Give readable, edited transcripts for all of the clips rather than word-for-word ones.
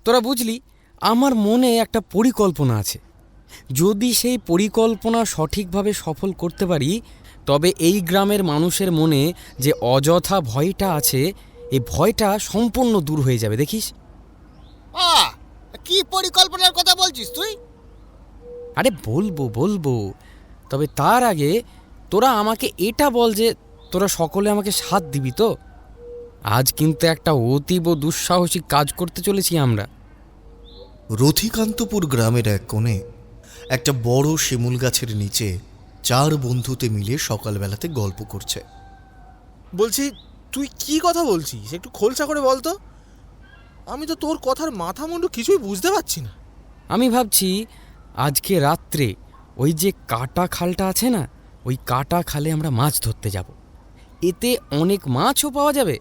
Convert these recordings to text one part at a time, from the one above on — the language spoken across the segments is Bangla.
তোরা বুঝলি, আমার মনে একটা পরিকল্পনা আছে। যদি সেই পরিকল্পনা সঠিকভাবে সফল করতে পারি, তবে এই গ্রামের মানুষের মনে যে অযথা ভয়টা আছে, এই ভয়টা সম্পূর্ণ দূর হয়ে যাবে, দেখিস। কি পরিকল্পনার কথা বলছিস তুই? আরে বলবো, তবে তার আগে তোরা আমাকে এটা বল যে তোরা সকলে আমাকে সাথ দিবি তো? আজ কিন্তু একটা অতীব দুঃসাহসিক কাজ করতে চলেছি আমরা। রথিকান্তপুর গ্রামের এক কোণে একটা বড় শিমুল গাছের নিচে 4 বন্ধুতে মিলে সকালবেলাতে গল্প করছে। বলছি, তুই কি কথা বলছিস? একটু খোলসা করে বল তো। আমি তো তোর কথার মাথা মুন্ডু কিছুই বুঝতে পারছি না। আমি ভাবছি আজকে রাত্রে ওই যে কাটা খালটা আছে না, ওই কাটা খালে আমরা মাছ ধরতে যাব। এতে অনেক মাছও পাওয়া যাবে,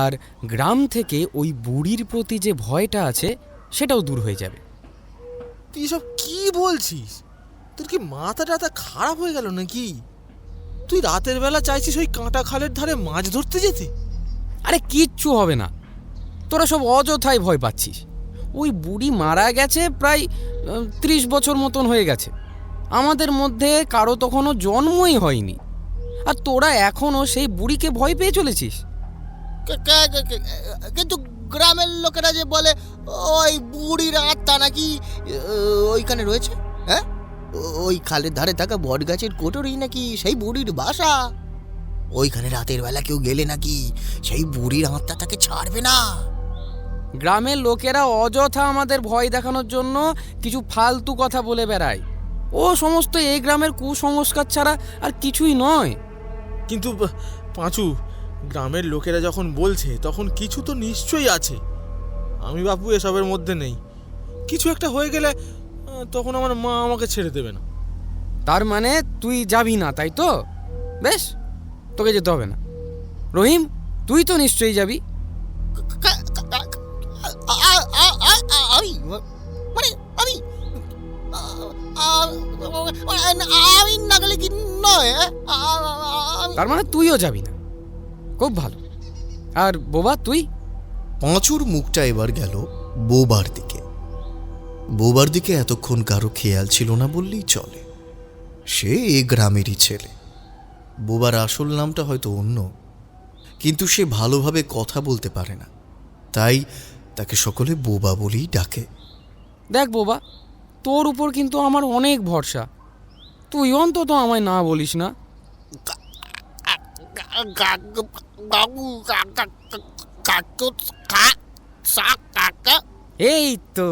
আর গ্রাম থেকে ওই বুড়ির প্রতি যে ভয়টা আছে সেটাও দূর হয়ে যাবে। তুই সব কি বলছিস? তোর কি মাথা টাথা খারাপ হয়ে গেল নাকি? তুই রাতের বেলা চাইছিস ওই কাঁটা খালের ধারে মাছ ধরতে যেতে? আরে কিচ্ছু হবে না, তোরা সব অযথাই ভয় পাচ্ছিস। ওই বুড়ি মারা গেছে প্রায় 30 বছর মতন হয়ে গেছে। আমাদের মধ্যে কারো তখনও জন্মই হয়নি, আর তোরা এখনও সেই বুড়িকে ভয় পেয়ে চলেছিস। কিন্তু গ্রামের লোকেরা যে বলে ওই বুড়ির আত্মা নাকি ওইখানে রয়েছে। হ্যাঁ, ওই খালের ধারে থাকা বট গাছের কোটরেই নাকি সেই বুড়ির বাসা। ওইখানে রাতের বেলা কেউ গেলে নাকি সেই বুড়ির আত্মা তাকে ছাড়বে না। গ্রামের লোকেরা অযথা আমাদের ভয় দেখানোর জন্য কিছু ফালতু কথা বলে বেড়ায়। ও সমস্ত এই গ্রামের কুসংস্কার ছাড়া আর কিছুই নয়। কিন্তু পাঁচু, গ্রামের লোকেরা যখন বলছে তখন কিছু তো নিশ্চয়ই আছে। আমি বাপু এসবের মধ্যে নেই। কিছু একটা হয়ে গেলে তখন আমার মা আমাকে ছেড়ে দেবে না। তার মানে তুই যাবি না, তাই তো? বেশ, তোকে যেতে হবে না। রহিম, তুই তো নিশ্চয়ই যাবি। আমি মানে আমি আমি না গেলে কি নয়? তার মানে তুইও যাবি না, খুব ভালো। আর বোবা, তুই? পাঁচুর মুখটা এবার গেল বোবার দিকে। বোবার দিকে এতক্ষণ কারো খেয়াল ছিল না বললেই চলে। সে এ গ্রামেরই ছেলে। বোবার আসল নামটা হয়তো অন্য, কিন্তু সে ভালোভাবে কথা বলতে পারে না, তাই তাকে সকলে বোবা বলেই ডাকে। দেখ বোবা, তোর উপর কিন্তু আমার অনেক ভরসা। তুই অন্তত আমায় না বলিস না। এই তো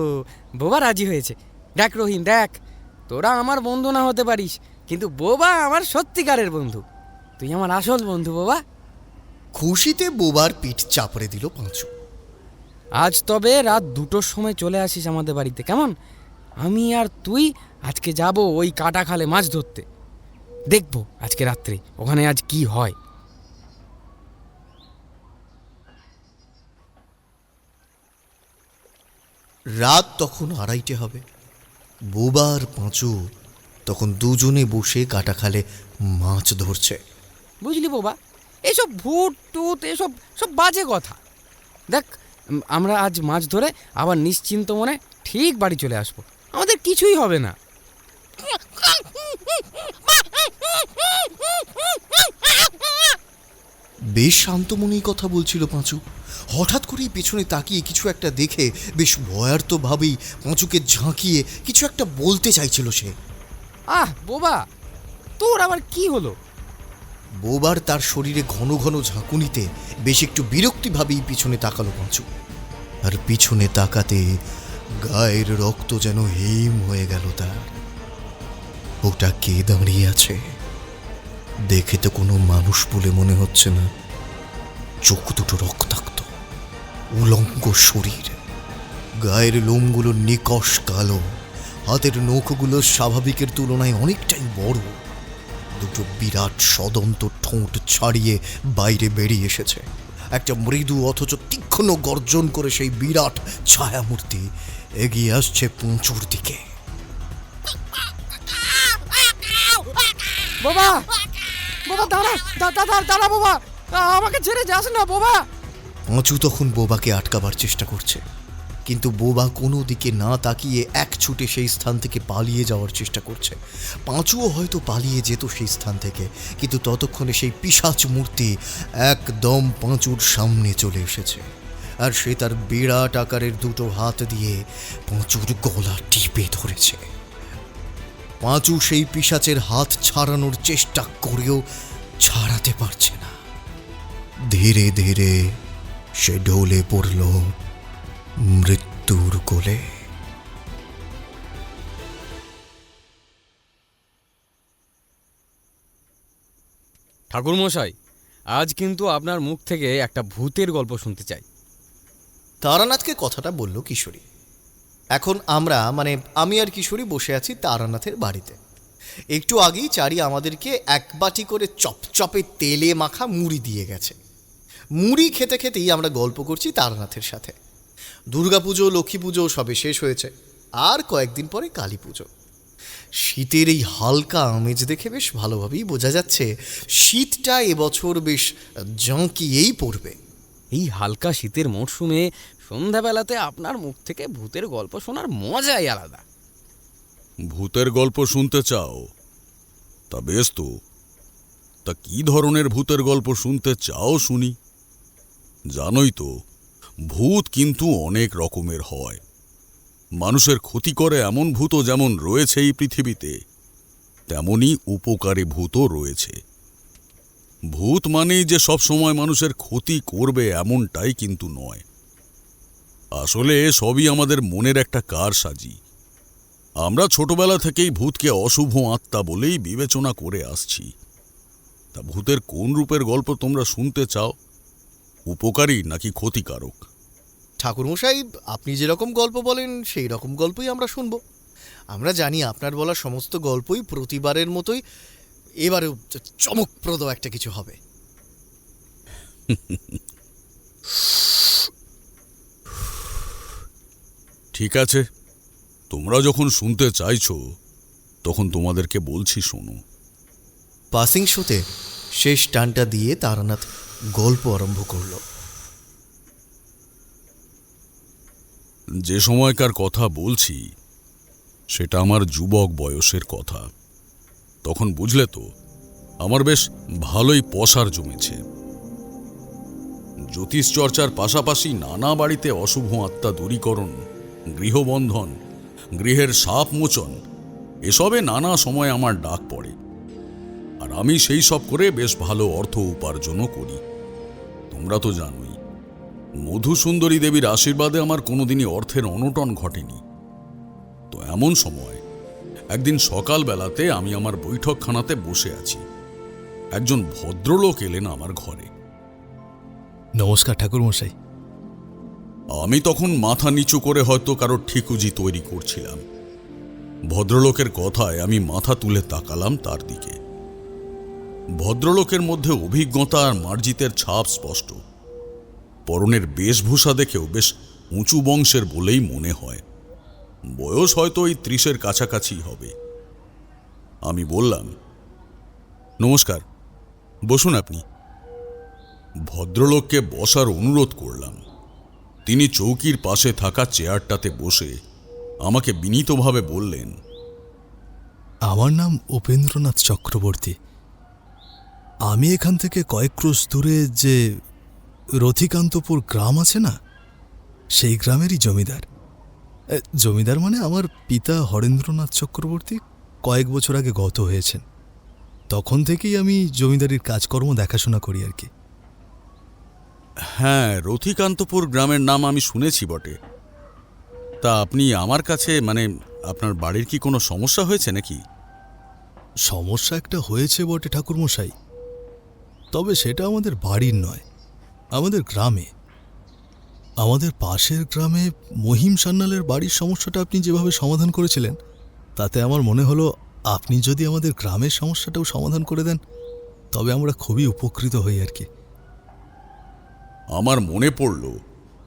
বোবা রাজি হয়েছে। দেখ রহিম, দেখ, তোরা আমার বন্ধু না হতে পারিস, কিন্তু বোবা আমার সত্যিকারের বন্ধু। তুই আমার আসল বন্ধু বোবা। খুশিতে বোবার পিঠ চাপড়ে দিল পাঁচু। আজ তবে রাত 2টোর সময় চলে আসিস আমাদের বাড়িতে, কেমন? আমি আর তুই আজকে যাব ওই কাটা খালে মাছ ধরতে। দেখবো আজকে রাত্রে ওখানে আজ কি হয়। রাত তখন 2:30 হবে। বোবার পাঁচু তখন দুজনে বসে কাটা খালে মাছ ধরছে। বুঝলি বোবা, এসব ভূত টুত এসব সব বাজে কথা। দেখ, আমরা আজ মাছ ধরে আবার নিশ্চিন্ত মনে ঠিক বাড়ি চলে আসবো। আমাদের কিছুই হবে না। বেশ শান্তমনেই কথা বলছিল পাঁচু। হঠাৎ করেই পেছনে তাকিয়ে কিছু একটা দেখে বেশ ভয়ার্তভাবেই পাঁচুকে ঝাঁকিয়ে কিছু একটা বলতে চাইছিল সে। বোবা, তোর আবার কি হলো? বোবার তার শরীরে ঘন ঘন ঝাঁকুনিতে বেশ একটু বিরক্তিভাবেই পিছনে তাকালো পাঁচু। আর পিছনে তাকাতে গায়ের রক্ত যেন হিম হয়ে গেল তার। ওটা কে দাঁড়িয়ে আছে? দেখে তো কোনো মানুষ বলে মনে হচ্ছে না। চোখ দুটো রক্তাক্ত, উলঙ্গ শরীর, গায়ের লোমগুলো নিকষ কালো, হাতের নখগুলো স্বাভাবিকের তুলনায় অনেকটাই বড়। দুটো বিরাট সদন্ত ঠোঁট ছাড়িয়ে বাইরে বেরিয়ে এসেছে। একটা মৃদু অথচ তীক্ষ্ণ গর্জন করে সেই বিরাট ছায়ামূর্তি এগিয়ে আসছে পুঁচুর দিকে। বাবা, বাবা দাঁড়া, দাঁড়া বাবা, আমাকে ছেড়ে যাস না বাবা। পাঁচু তখন বোবাকে আটকাবার চেষ্টা করছে, কিন্তু বোবা কোনো দিকে না তাকিয়ে এক ছুটে সেই স্থান থেকে পালিয়ে যাওয়ার চেষ্টা করছে। পাঁচুও হয়তো পালিয়ে যেত সেই স্থান থেকে, কিন্তু ততক্ষণে সেই পিশাচ মূর্তি একদম পাঁচুর সামনে চলে এসেছে, আর সে তার বিরাট আকারের দুটো হাত দিয়ে পাঁচুর গলা টিপে ধরেছে। পাঁচু সেই পিশাচের হাত ছাড়ানোর চেষ্টা করেও ছাড়াতে পারছে না। ধীরে ধীরে সে ঢলে পড়ল মৃত্যুর কোলে। ঠাকুরমশাই, আজ কিন্তু আপনার মুখ থেকে একটা ভূতের গল্প শুনতে চাই। তারানাথকে কথাটা বলল কিশোরী। এখন আমরা আমি আর কিশোরী বসে আছি তারানাথের বাড়িতে। একটু আগেই চারি আমাদেরকে এক বাটি করে চপচপে তেলে মাখা মুড়ি দিয়ে গেছে। মুড়ি খেতে খেতেই আমরা গল্প করছি তারানাথের সাথে। দুর্গাপুজো, লক্ষ্মী পুজো সবে শেষ হয়েছে, আর কয়েকদিন পরে কালী পুজো। শীতের এই হালকা আমেজ দেখে বেশ ভালোভাবেই বোঝা যাচ্ছে শীতটা এবছর বেশ জাঁকিয়েই পড়বে। এই হালকা শীতের মরশুমে সন্ধ্যাবেলাতে আপনার মুখ থেকে ভূতের গল্প শোনার মজাই আলাদা। ভূতের গল্প শুনতে চাও? তা বেশ তো, তা কি ধরনের ভূতের গল্প শুনতে চাও শুনি। জানোই তো, ভূত কিন্তু অনেক রকমের হয়। মানুষের ক্ষতি করে এমন ভূতও যেমন রয়েছে এই পৃথিবীতে, তেমনি উপকারী ভূতও রয়েছে। ভূত মানেই যে সব সময় মানুষের ক্ষতি করবে এমনটাই কিন্তু নয়। আসলে সবই আমাদের মনের একটা কারসাজি। আমরা ছোটবেলা থেকেই ভূতকে অশুভ আত্মা বলেই বিবেচনা করে আসছি। তা ভূতের কোন রূপের গল্প তোমরা শুনতে চাও? উপকারী নাকি ক্ষতিকারক? ঠাকুরমশাই, আপনি যেরকম গল্প বলেন সেই রকম গল্পই আমরা শুনব। আমরা জানি আপনার বলা সমস্ত গল্পই প্রতিবারের মতোই এবারেও চমকপ্রদ একটা কিছু হবে। ঠিক আছে, তোমরা যখন শুনতে চাইছো তখন তোমাদেরকে বলছি শোনো। পাসিং শোতে শেষ টানটা দিয়ে তারানাথ গল্প আরম্ভ করল। যে সময়কার কথা বলছি সেটা আমার যুবক বয়সের কথা। তখন বুঝলে তো, আমার বেশ ভালোই পসার জমেছে। জ্যোতিষ চর্চার পাশাপাশি নানা বাড়িতে অশুভ আত্মা দূরীকরণ, গৃহবন্ধন, গৃহের সাপ মোচন, এসবে নানা সময় আমার ডাক পড়ে। আর আমি সেই সব করে বেশ ভালো অর্থ উপার্জনও করি। তোমরা তো জানোই, মধুসুন্দরী দেবীর আশীর্বাদে আমার কোনোদিনই অর্থের অনটন ঘটেনি। তো এমন সময় একদিন সকালবেলাতে আমি আমার বৈঠকখানাতে বসে আছি। একজন ভদ্রলোক এলেন আমার ঘরে। নমস্কার ঠাকুরমশাই। আমি তখন মাথা নিচু করে হয়তো কারোর ঠিকুজি তৈরি করছিলাম। ভদ্রলোকের কথায় আমি মাথা তুলে তাকালাম তার দিকে। ভদ্রলোকের মধ্যে অভিজ্ঞতা আর মার্জিতের ছাপ স্পষ্ট। পরনের বেশভূষা দেখেও বেশ উঁচু বংশের বলেই মনে হয়। বয়স হয়তো ওই 30-এর কাছাকাছি হবে। আমি বললাম, নমস্কার, বসুন আপনি। ভদ্রলোককে বসার অনুরোধ করলাম। তিনি চৌকির পাশে থাকা চেয়ারটাতে বসে আমাকে বিনীতভাবে বললেন, আমার নাম উপেন্দ্রনাথ চক্রবর্তী। আমি এখান থেকে কয়েক ক্রোশ দূরে যে রথিকান্তপুর গ্রাম আছে না, সেই গ্রামেরই জমিদার। জমিদার মানে আমার পিতা হরেন্দ্রনাথ চক্রবর্তী কয়েক বছর আগে গত হয়েছেন। তখন থেকেই আমি জমিদারির কাজকর্ম দেখাশোনা করি আর কি। হ্যাঁ, রথিকান্তপুর গ্রামের নাম আমি শুনেছি বটে। তা আপনি আমার কাছে আপনার বাড়ির কি কোনো সমস্যা হয়েছে নাকি? সমস্যা একটা হয়েছে বটে ঠাকুরমশাই, তবে সেটা আমাদের বাড়ির নয়, আমাদের গ্রামে। আমাদের পাশের গ্রামে মহিম সান্যালের বাড়ির সমস্যাটা আপনি যেভাবে সমাধান করেছিলেন, তাতে আমার মনে হলো আপনি যদি আমাদের গ্রামের সমস্যাটাও সমাধান করে দেন তবে আমরা খুবই উপকৃত হই আর কি। আমার মনে পড়ল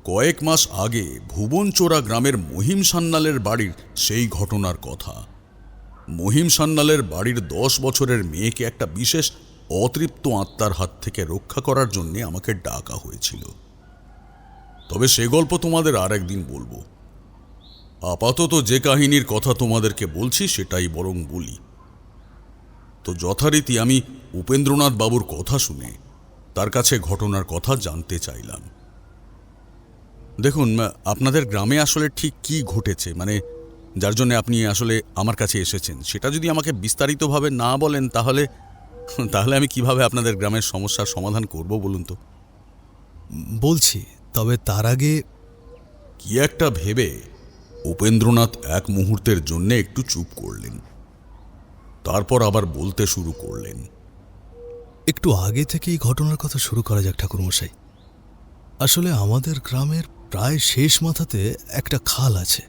কয়েক মাস আগে ভুবনচোরা গ্রামের মহিম সান্যালের বাড়ির সেই ঘটনার কথা। মহিম সান্যালের বাড়ির 10 বছরের মেয়েকে একটা বিশেষ অতৃপ্ত আত্মার হাত থেকে রক্ষা করার জন্য আমাকে ডাকা হয়েছিল। তবে তবে সে গল্প তোমাদের আর একদিন বলবো। আপাতত যে কাহিনীর কথা তোমাদেরকে বলছি সেটাই বরং বলি। তো যথারীতি আমি উপেন্দ্রনাথ বাবুর কথা শুনে তার কাছে ঘটনার কথা জানতে চাইলাম। দেখুন, আপনাদের গ্রামে আসলে ঠিক কি ঘটেছে, মানে যার জন্য আপনি আসলে আমার কাছে এসেছেন, সেটা যদি আমাকে বিস্তারিতভাবে না বলেন তাহলে আমি কিভাবে আপনাদের গ্রামের সমস্যার সমাধান করব বলুন তো। বলছি, তবে তার আগে কি একটা ভেবে উপেন্দ্রনাথ এক মুহূর্তের জন্য একটু চুপ করলেন, তারপর আবার বলতে শুরু করলেন। একটু আগে থেকেই ঘটনার কথা শুরু করা যাক ঠাকুরমশাই। আসলে আমাদের গ্রামের প্রায় শেষ মাথাতে একটা খাল আছে।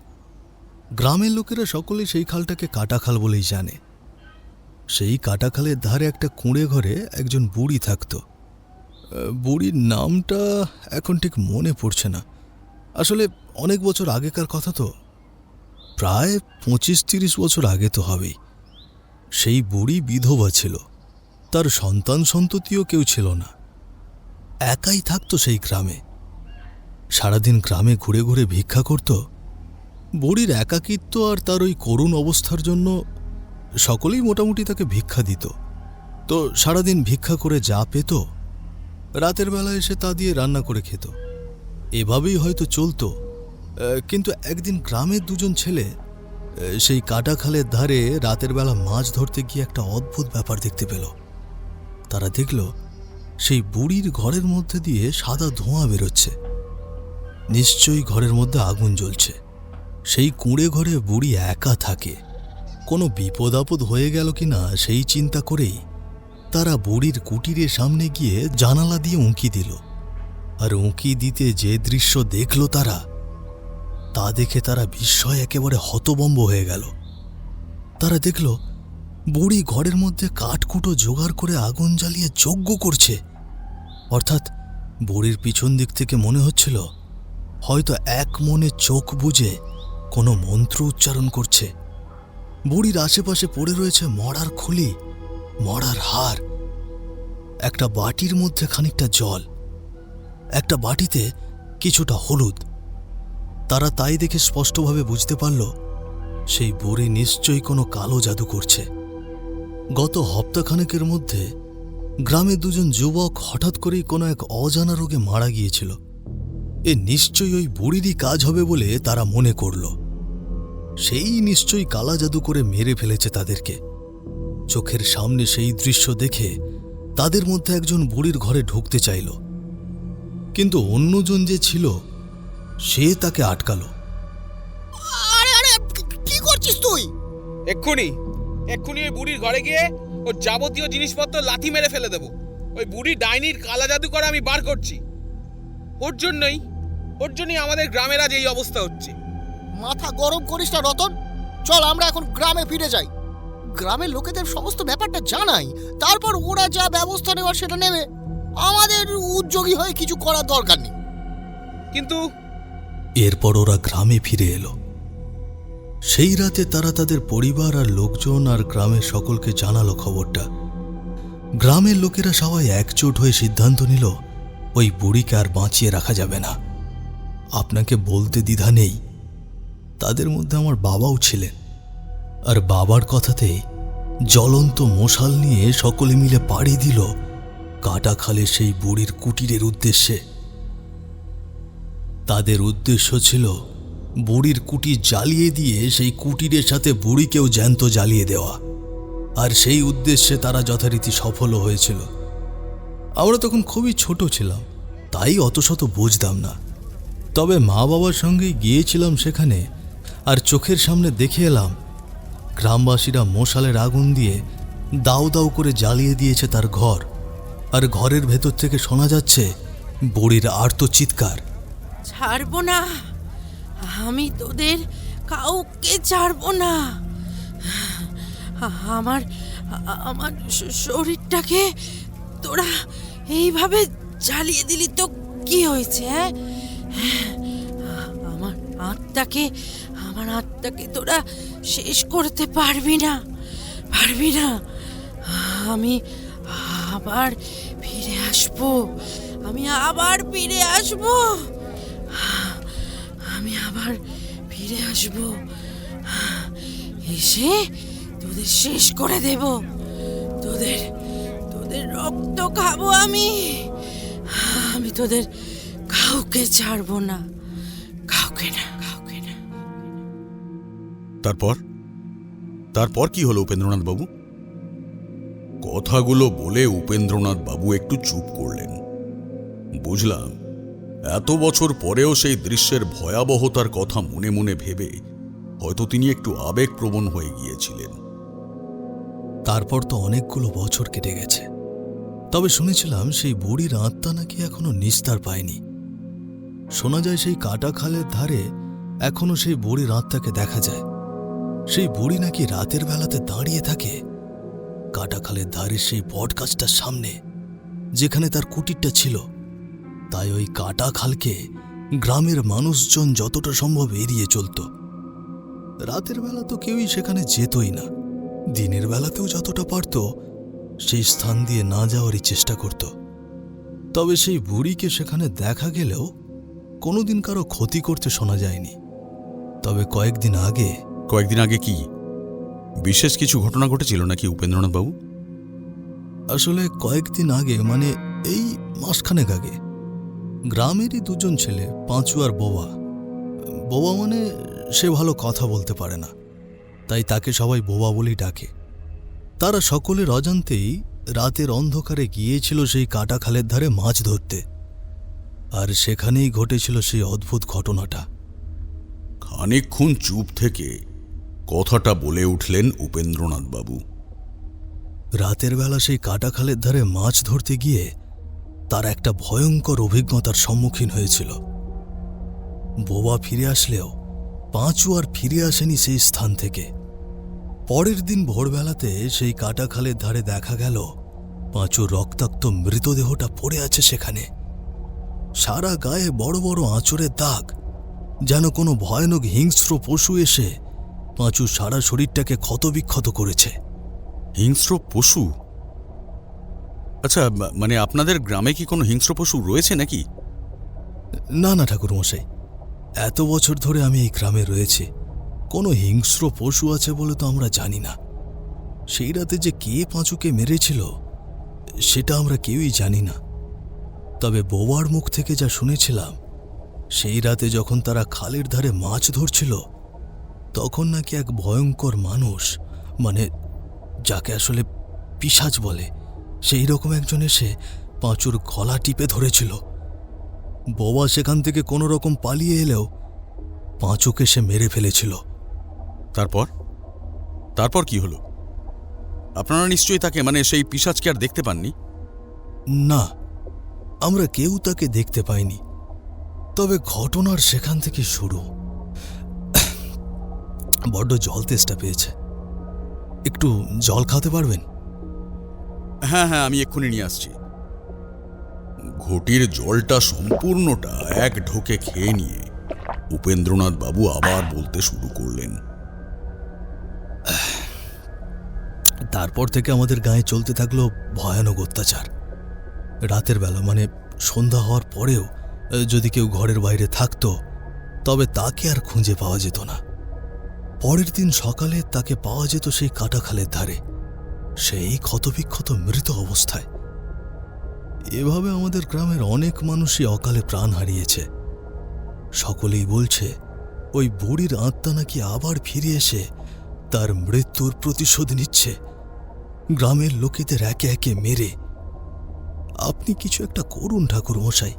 গ্রামের লোকেরা সকলেই সেই খালটাকে কাটাখাল বলেই জানে। সেই কাটাখালের ধারে একটা কুঁড়ে ঘরে একজন বুড়ি থাকত। বুড়ির নামটা এখন ঠিক মনে পড়ছে না। আসলে অনেক বছর আগেকার কথা তো, প্রায় 25-30 বছর আগে তো হবেই। সেই বুড়ি বিধবা ছিল, তার সন্তান সন্ততিও কেউ ছিল না, একাই থাকতো সেই গ্রামে। সারাদিন গ্রামে ঘুরে ঘুরে ভিক্ষা করত। বুড়ির একাকিত্ব আর তার ওই করুণ অবস্থার জন্য সকলেই মোটামুটি তাকে ভিক্ষা দিত। তো সারাদিন ভিক্ষা করে যা পেত, রাতের বেলা এসে তা দিয়ে রান্না করে খেত। এভাবেই হয়তো চলত। কিন্তু একদিন গ্রামের দুজন ছেলে সেই কাটাখালের ধারে রাতের বেলা মাছ ধরতে গিয়ে একটা অদ্ভুত ব্যাপার দেখতে পেল। তারা দেখল সেই বুড়ির ঘরের মধ্যে দিয়ে সাদা ধোঁয়া বেরোচ্ছে। নিশ্চয়ই ঘরের মধ্যে আগুন জ্বলছে। সেই কুঁড়ে ঘরে বুড়ি একা থাকে। কোনো বিপদ আপদ হয়ে গেল কিনা সেই চিন্তা করেই তারা বুড়ির কুটিরের সামনে গিয়ে জানালা দিয়ে উঁকি দিল। আর উঁকি দিতে যে দৃশ্য দেখল তারা, তা দেখে তারা বিস্ময়ে একেবারে হতভম্ব হয়ে গেল। তারা দেখল বুড়ি ঘরের মধ্যে কাঠকুটো জোগাড় করে আগুন জ্বালিয়ে যজ্ঞ করছে। অর্থাৎ বুড়ির পিছন দিক থেকে মনে হচ্ছিল হয়তো এক মনে চোখ বুজে কোনো মন্ত্র উচ্চারণ করছে। বুড়ির আশেপাশে পড়ে রয়েছে মরার খুলি, মরার হার, একটা বাটির মধ্যে খানিকটা জল, একটা বাটিতে কিছুটা হলুদ। তারা তাই দেখে স্পষ্টভাবে বুঝতে পারল সেই বুড়ি নিশ্চয়ই কোনো কালো জাদু করছে। গত হপ্তাখানেকের মধ্যে গ্রামে দুজন যুবক হঠাৎ করেই কোনো এক অজানা রোগে মারা গিয়েছিল। এ নিশ্চয়ই ওই বুড়িরই কাজ হবে বলে তারা মনে করল। সেই নিশ্চয়ই কালা জাদু করে মেরে ফেলেছে তাদেরকে। চোখের সামনে সেই দৃশ্য দেখে তাদের মধ্যে একজন বুড়ির ঘরে ঢুকতে চাইল, কিন্তু অন্যজন যে ছিল সে তাকে আটকালো। আরে আরে কি করছিস তুই? এক্ষুনি ওই বুড়ির ঘরে গিয়ে ওর যাবতীয় জিনিসপত্র লাথি মেরে ফেলে দেবো। ওই বুড়ি ডাইনির কালা জাদু করে আমি বার করছি। ওর জন্যই আমাদের গ্রামের আজ এই অবস্থা হচ্ছে। মাথা গরম করিস না রতন, চল আমরা এখন গ্রামে ফিরে যাই। গ্রামের লোকেদের সমস্ত ব্যাপারটা জানাই, তারপর ওরা যা ব্যবস্থা নেওয়ার সেটা নেবে। আমাদের উদ্যোগী হয়ে কিছু করার দরকার নেই। কিন্তু এরপর ওরা গ্রামে ফিরে এলো। সেই রাতে তারা তাদের পরিবার আর লোকজন আর গ্রামের সকলকে জানালো খবরটা। গ্রামের লোকেরা সবাই একজোট হয়ে সিদ্ধান্ত নিল ওই বুড়িকে আর বাঁচিয়ে রাখা যাবে না। আপনাকে বলতে দ্বিধা নেই, তাদের মধ্যে আমার বাবাও ছিলেন। আর বাবার কথাতে জ্বলন্ত মশাল নিয়ে সকলে মিলে পাড়ি দিল কাটাখালে সেই বুড়ির কুটিরের উদ্দেশ্যে। তাদের উদ্দেশ্য ছিল বুড়ির কুটির জ্বালিয়ে দিয়ে সেই কুটিরের সাথে বুড়িকেও জ্যান্ত জ্বালিয়ে দেওয়া। আর সেই উদ্দেশ্যে তারা যথারীতি সফলও হয়েছিল। আমরা তখন খুবই ছোট ছিলাম, তাই অত শত বুঝতাম না। তবে মা বাবার সঙ্গে গিয়েছিলাম সেখানে, আর চোখের সামনে দেখে এলাম গ্রামবাসীরা মশালের আগুন দিয়ে দাউ দাউ করে জ্বালিয়ে দিয়েছে তার ঘর। আর ঘরের ভেতর থেকে শোনা যাচ্ছে বুড়ির আর্তচিৎকার, ছাড়বো না, আমি তোদের কাউকে ছাড়বো না। আমার আমার শরীরটাকে তোরা এইভাবে জ্বালিয়ে দিলি তো কি হয়েছে? আমার আত্মাকে তোরা শেষ করতে পারবি না। আমি আবার ফিরে আসবো। ফিরে আসব, এসে তোদের শেষ করে দেব। তোদের তোদের রক্ত খাবো আমি। আমি তোদের কাউকে ছাড়বো না, কাউকে না, কাউকে না। তারপর তারপর কি হলো উপেন্দ্রনাথ বাবু? কথাগুলো বলে উপেন্দ্রনাথ বাবু একটু চুপ করলেন। বুঝলাম এত বছর পরেও সেই দৃশ্যের ভয়াবহতার কথা মনে মনে ভেবে হয়তো তিনি একটু আবেগপ্রবণ হয়ে গিয়েছিলেন। তারপর তো অনেকগুলো বছর কেটে গেছে, তবে শুনেছিলাম সেই বুড়ির আত্মা নাকি এখনো নিস্তার পায়নি। শোনা যায় সেই কাটা খালের ধারে এখনো সেই বুড়ির আত্মাকে দেখা যায়। সেই বুড়ি নাকি রাতের বেলাতে দাঁড়িয়ে থাকে কাটা খালের ধারে সেই বট গাছটার সামনে, যেখানে তার কুটিরটা ছিল। তাই ওই কাটা খালকে গ্রামের মানুষজন যতটা সম্ভব এড়িয়ে চলত। রাতের বেলা তো কেউই সেখানে যেতই না, দিনের বেলাতেও যতটা পারত সেই স্থান দিয়ে না যাওয়ারই চেষ্টা করত। তবে সেই বুড়িকে সেখানে দেখা গেলেও কোনোদিন কারো ক্ষতি করতে শোনা যায়নি। তবে কয়েকদিন আগে কি বিশেষ কিছু ঘটনা ঘটেছিল নাকি উপেন্দ্রনাথ বাবু? আসলে কয়েকদিন আগে, মানে এই মাসখানেক আগে, গ্রামেরই দুজন ছেলে, পাঁচু আর বোবা। বোবা মানে সে ভালো কথা বলতে পারে না, তাই তাকে সবাই বোবা বলেই ডাকে। তারা সকলের অজান্তেই রাতের অন্ধকারে গিয়েছিল সেই কাটা খালের ধারে মাছ ধরতে, আর সেখানেই ঘটেছিল সেই অদ্ভুত ঘটনাটা। খানিকক্ষণ চুপ থেকে কথাটা বলে উঠলেন উপেন্দ্রনাথ বাবু। রাতের বেলা সেই কাটা খালের ধারে মাছ ধরতে গিয়ে তার একটা ভয়ঙ্কর অভিজ্ঞতার সম্মুখীন হয়েছিল। বোবা ফিরে আসলেও পাঁচু আর ফিরে আসেনি সেই স্থান থেকে। পরের দিন ভোরবেলাতে সেই কাটা খালের ধারে দেখা গেল পাঁচুর রক্তাক্ত মৃতদেহটা পড়ে আছে সেখানে। সারা গায়ে বড় বড় আঁচড়ের দাগ, যেন কোনো ভয়ানক হিংস্র পশু এসে পাঁচু সারা শরীরটাকে ক্ষতবিক্ষত করেছে। হিংস্র পশু? আচ্ছা, মানে আপনাদের গ্রামে কি কোনো হিংস্র পশু রয়েছে নাকি? না না ঠাকুরমশাই, এত বছর ধরে আমি এই গ্রামে রয়েছি, কোনো হিংস্র পশু আছে বলে তো আমরা জানি না। সেই রাতে যে কে পাঁচুকে মেরেছিল সেটা আমরা কেউই জানি না। তবে বোবার মুখ থেকে যা শুনেছিলাম, সেই রাতে যখন তারা খালের ধারে মাছ ধরছিল, তখন নাকি এক ভয়ঙ্কর মানুষ, মানে যাকে আসলে পিশাচ বলে, সেই রকম একজন এসে পাঁচুর গলা টিপে ধরেছিল। বোবা সেখান থেকে কোনো রকম পালিয়ে এলেও পাঁচুকে সে মেরে ফেলেছিল। তারপর কি হলো? আপনারা নিশ্চয়ই তাকে, মানে সেই পিশাচকে আর দেখতে পাননি? না, আমরা কেউ তাকে দেখতে পাইনি। তবে ঘটনার সেখান থেকে শুরু। বড্ড জল তেষ্টা পেয়েছে, একটু জল খাওয়াতে পারবেন? হ্যাঁ, আমি এক্ষুনি নিয়ে আসছি। ঘটির জলটা সম্পূর্ণটা এক ঢোকে খেয়ে নিয়ে উপেন্দ্রনাথ বাবু আবার বলতে শুরু করলেন। তারপর থেকে আমাদের গায়ে চলতে থাকলো ভয়ানক অত্যাচার। রাতের বেলা, মানে সন্ধ্যা হওয়ার পরেও যদি কেউ ঘরের বাইরে থাকতো, তবে তাকে আর খুঁজে পাওয়া যেত না। পরের দিন সকালে তাকে পাওয়া যেত সেই কাটা খালের ধারে, সেই ক্ষতবিক্ষত মৃত অবস্থায়। এভাবে আমাদের গ্রামের অনেক মানুষই অকালে প্রাণ হারিয়েছে। সকলেই বলছে ওই বুড়ির আত্মা নাকি আবার ফিরে এসে তার মৃত্যুর প্রতিশোধ নিচ্ছে, গ্রামের লোকেদের একে একে মেরে। আপনি কিছু একটা করুন ঠাকুর মশাই,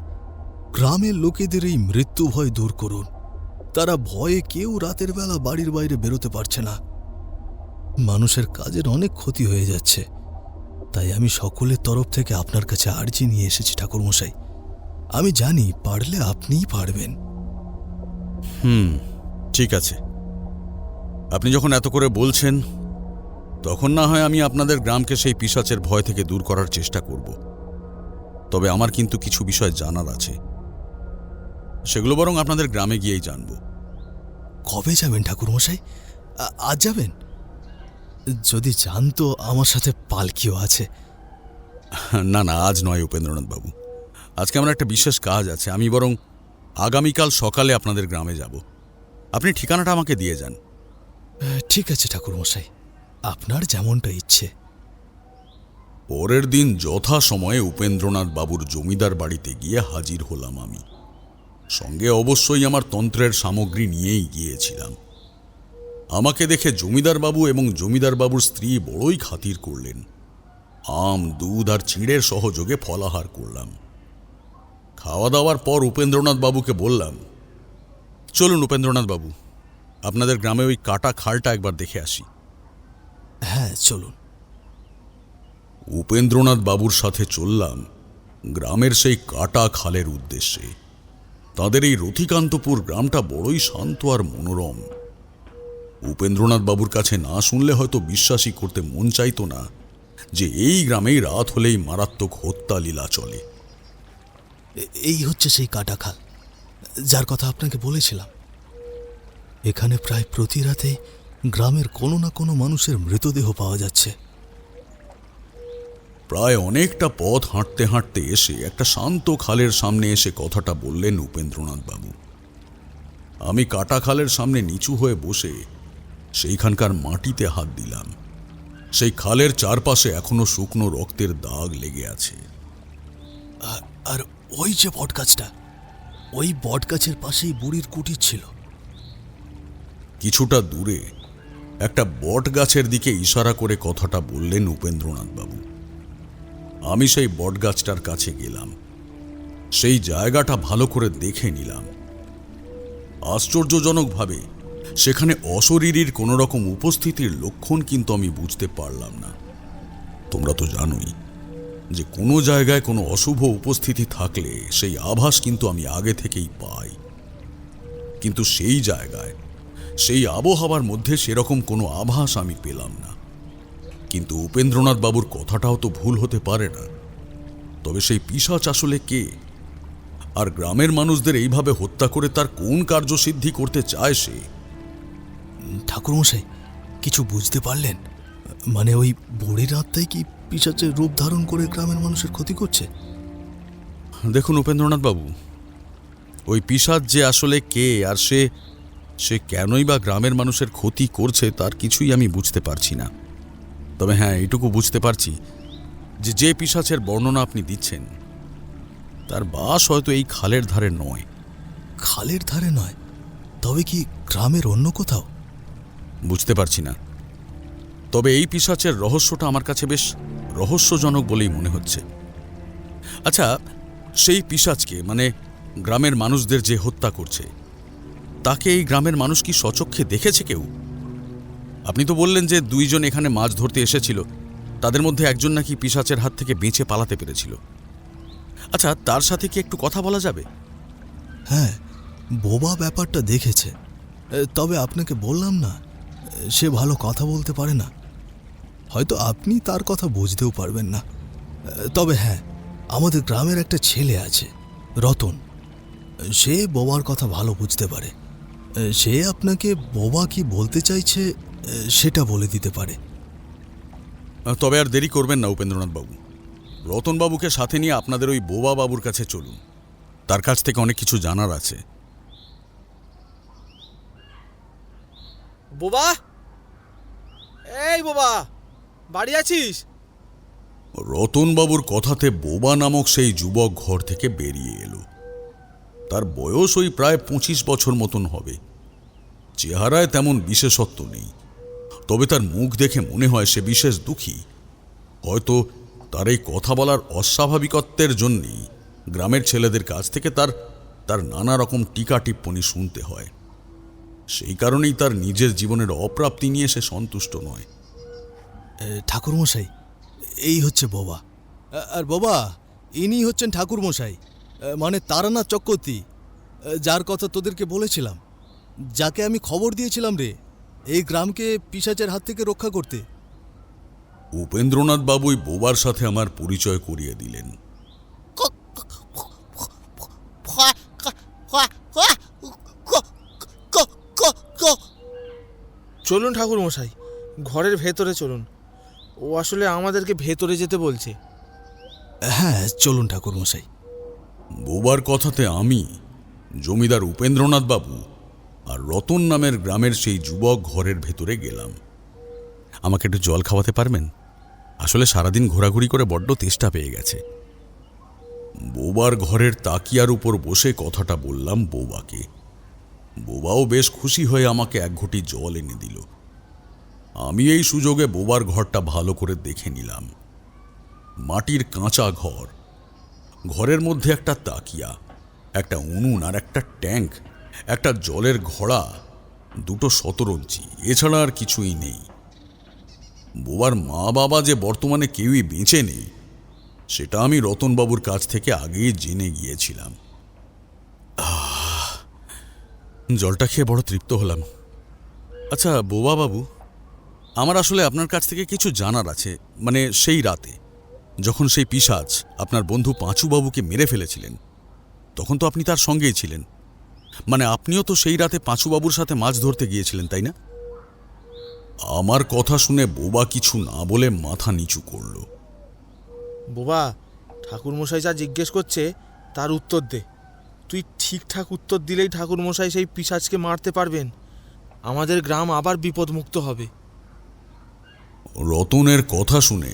গ্রামের লোকেদের এই মৃত্যু ভয় দূর করুন। তারা ভয়ে কেউ রাতের বেলা বাড়ির বাইরে বেরোতে পারছে না। মানুষের কাজের অনেক ক্ষতি হয়ে যাচ্ছে, তাই আমি সকলের তরফ থেকে আপনার কাছে আর্জি নিয়ে এসেছি ঠাকুর মশাই। আমি জানি পারলে আপনিই পারবেন। ঠিক আছে, আপনি যখন এত করে বলছেন, তখন না হয় আমি আপনাদের গ্রামকে সেই পিশাচের ভয় থেকে দূর করার চেষ্টা করব। তবে আমার কিন্তু কিছু বিষয় জানার আছে, সেগুলো বরং আপনাদের গ্রামে গিয়েই জানব। কবে যাবেন ঠাকুর মশাই? আজ যাবেন? যদি যান তো আমার সাথে পালকিও আছে। না, আজ নয় উপেন্দ্রনাথ বাবু, আজকে আমার একটা বিশেষ কাজ আছে। আমি বরং আগামীকাল সকালে আপনাদের গ্রামে যাব। আপনি ঠিকানাটা আমাকে দিয়ে যান। ঠিক আছে ঠাকুরমশাই, আপনার যেমনটা ইচ্ছে। পরের দিন যথাসময়ে উপেন্দ্রনাথ বাবুর জমিদার বাড়িতে গিয়ে হাজির হলাম আমি। সঙ্গে অবশ্যই আমার তন্ত্রের সামগ্রী নিয়েই গিয়েছিলাম। আমাকে দেখে জমিদার বাবু এবং জমিদার বাবুর স্ত্রী বড়ই খাতির করলেন। আম, দুধ আর চিঁড়ের সহযোগে ফলাহার করলাম। খাওয়া দাওয়ার পর উপেন্দ্রনাথ বাবুকে বললাম, চলুন উপেন্দ্রনাথ বাবু, আপনাদের গ্রামে ওই কাটা খালটা একবার দেখে আসি। হ্যাঁ চলুন। উপেন্দ্রনাথ বাবুর সাথে চললাম গ্রামের সেই কাটা খালের উদ্দেশ্যে। তাদের এই রথিকান্তপুর গ্রামটা বড়ই শান্ত আর মনোরম। উপেন্দ্রনাথ বাবুর কাছে না শুনলে হয়তো বিশ্বাসই করতে মন চাইতো না যে এই গ্রামেই রাত হলেই মারাত্মক হত্যা লীলা চলে। এই হচ্ছে সেই কাটা খাল যার কথা আপনাকে বলেছিলাম। এখানে প্রায় প্রতি রাতে গ্রামের কোনো না কোনো মানুষের মৃতদেহ পাওয়া যাচ্ছে। প্রায় অনেকটা পথ হাঁটতে হাঁটতে এসে একটা শান্ত খালের সামনে এসে কথাটা বললেন উপেন্দ্রনাথ বাবু। আমি কাটা খালের সামনে নিচু হয়ে বসে সেইখানকার মাটিতে হাত দিলাম। সেই খালের চারপাশে এখনো শুকনো রক্তের দাগ লেগে আছে। আর ওই যে বটগাছটা, ওই বটগাছের পাশেই বুড়ির কুটির ছিল। কিছুটা দূরে একটা বট গাছের দিকে ইশারা করে কথাটা বললেন উপেন্দ্রনাথ বাবু। আমি সেই বটগাছটার কাছে গেলাম, সেই জায়গাটা ভালো করে দেখে নিলাম। আশ্চর্যজনকভাবে সেখানে অশরীরীর কোনো রকম উপস্থিতির লক্ষণ কিন্তু আমি বুঝতে পারলাম না। তোমরা তো জানোই যে কোনো জায়গায় কোনো অশুভ উপস্থিতি থাকলে সেই আভাস কিন্তু আমি আগে থেকেই পাই, কিন্তু সেই জায়গায় সেই আবহাওয়ার মধ্যে সেরকম কোনো আভাস আমি পেলাম না। কিন্তু উপেন্দ্রনাথ বাবুর কথাটাও তো ভুল হতে পারে না। তবে সেই পিশাচ আসলে কে, আর গ্রামের মানুষদের এইভাবে হত্যা করে তার কোন কার্যসিদ্ধি করতে চায় সে? ঠাকুরমশাই, কিছু বুঝতে পারলেন? মানে ওই বুড়ির আত্মাই কি পিশাচের রূপ ধারণ করে গ্রামের মানুষের ক্ষতি করছে? দেখুন উপেন্দ্রনাথ বাবু, ওই পিশাচ যে আসলে কে আর সে কেনই বা গ্রামের মানুষের ক্ষতি করছে তার কিছুই আমি বুঝতে পারছি না। তবে হ্যাঁ, এইটুকু বুঝতে পারছি যে পিশাচের বর্ণনা আপনি দিচ্ছেন তার বাস হয়তো এই খালের ধারে নয়। খালের ধারে নয়? তবে কি গ্রামের অন্য কোথাও? বুঝতে পারছি না। তবে এই পিশাচের রহস্যটা আমার কাছে বেশ রহস্যজনক বলেই মনে হচ্ছে। আচ্ছা, সেই পিশাচকে, মানে গ্রামের মানুষদের যে হত্যা করছে, তাকে এই গ্রামের মানুষ কি স্বচক্ষে দেখেছে কেউ? আপনি তো বললেন যে দুইজন এখানে মাছ ধরতে এসেছিল, তাদের মধ্যে একজন নাকি পিশাচের হাত থেকে বেঁচে পালাতে পেরেছিল। আচ্ছা, তার সাথে কি একটু কথা বলা যাবে? হ্যাঁ, বোবা ব্যাপারটা দেখেছে। তবে আপনাকে বললাম না, সে ভালো কথা বলতে পারে না। হয়তো আপনি তার কথা বুঝতেও পারবেন না। তবে হ্যাঁ, আমাদের গ্রামের একটা ছেলে আছে, রতন। সে বোবার কথা ভালো বুঝতে পারে। সে আপনাকে বোবা কি বলতে চাইছে সেটা বলে দিতে পারে। তবে আর দেরি করবেন না উপেন্দ্রনাথ বাবু, রতনবাবুকে সাথে নিয়ে আপনাদের ওই বোবা বাবুর কাছে চলুন। তার কাছ থেকে অনেক কিছু জানার আছে। বোবা, এই বোবা, বাড়ি আছিস? রতনবাবুর কথাতে বোবা নামক সেই যুবক ঘর থেকে বেরিয়ে এলো। তার বয়স ওই প্রায় 25 বছর মতন হবে। চেহারায় তেমন বিশেষত্ব নেই, তবে তার মুখ দেখে মনে হয় সে বিশেষ দুঃখী। হয়তো তার এই কথা বলার অস্বাভাবিকত্বের জন্যই গ্রামের ছেলেদের কাছ থেকে তার নানা রকম টিকা টিপ্পণী শুনতে হয়। সেই কারণেই তার নিজের জীবনের অপ্রাপ্তি নিয়ে সে সন্তুষ্ট নয়। ঠাকুরমশাই, এই হচ্ছে বোবা। আর বোবা, ইনি হচ্ছেন ঠাকুরমশাই, মানে তারানাথ চক্রবর্তী, যার কথা তোদেরকে বলেছিলাম, যাকে আমি খবর দিয়েছিলাম রে এই গ্রামকে পিশাচের হাত থেকে রক্ষা করতে। উপেন্দ্রনাথ বাবুই বোবার সাথে আমার পরিচয় করিয়ে দিলেন। চলুন ঠাকুর মশাই, ঘরের ভেতরে চলুন। ও আসলে আমাদেরকে ভেতরে যেতে বলছে। হ্যাঁ চলুন ঠাকুরমশাই। বোবার কথাতে আমি, জমিদার উপেন্দ্রনাথ বাবু আর রতন নামের গ্রামের সেই যুবক ঘরের ভেতরে গেলাম। আমাকে একটু জল খাওয়াতে পারবেন? আসলে সারাদিন ঘোরাঘুরি করে বড্ড তেষ্টা পেয়ে গেছে। বোবার ঘরের তাকিয়ার উপর বসে কথাটা বললাম বোবাকে। বোবাও বেশ খুশি হয়ে আমাকে এক ঘটি জল এনে দিল। আমি এই সুযোগে বোবার ঘরটা ভালো করে দেখে নিলাম। মাটির কাঁচা ঘর, ঘরের মধ্যে একটা তাকিয়া, একটা উনুন আর একটা ট্যাঙ্ক, একটা জলের ঘোড়া, দুটো শতরঞ্চি, এছাড়া আর কিছুই নেই। বোবার মা বাবা যে বর্তমানে কেউই বেঁচে নেই সেটা আমি রতনবাবুর কাছ থেকে আগেই জেনে গিয়েছিলাম। জলটা খেয়ে বড় তৃপ্ত হলাম। আচ্ছা বোবা বাবু, আমার আসলে আপনার কাছ থেকে কিছু জানার আছে। মানে সেই রাতে যখন সেই পিশাচ আপনার বন্ধু পাঁচুবাবুকে মেরে ফেলেছিলেন, তখন তো আপনি তার সঙ্গেই ছিলেন। মানে আপনিও তো সেই রাতে পাঁচুবাবুর সাথে মাছ ধরতে গিয়েছিলেন, তাই না? আমার কথা শুনে বোবা কিছু না বলে মাথা নিচু করল। বোবা, ঠাকুরমশাই যা জিজ্ঞেস করছে তার উত্তর দে। তুই ঠিকঠাক উত্তর দিলেই ঠাকুরমশাই সেই পিশাচকে মারতে পারবেন। আমাদের গ্রাম আবার বিপদমুক্ত হবে। রতনের কথা শুনে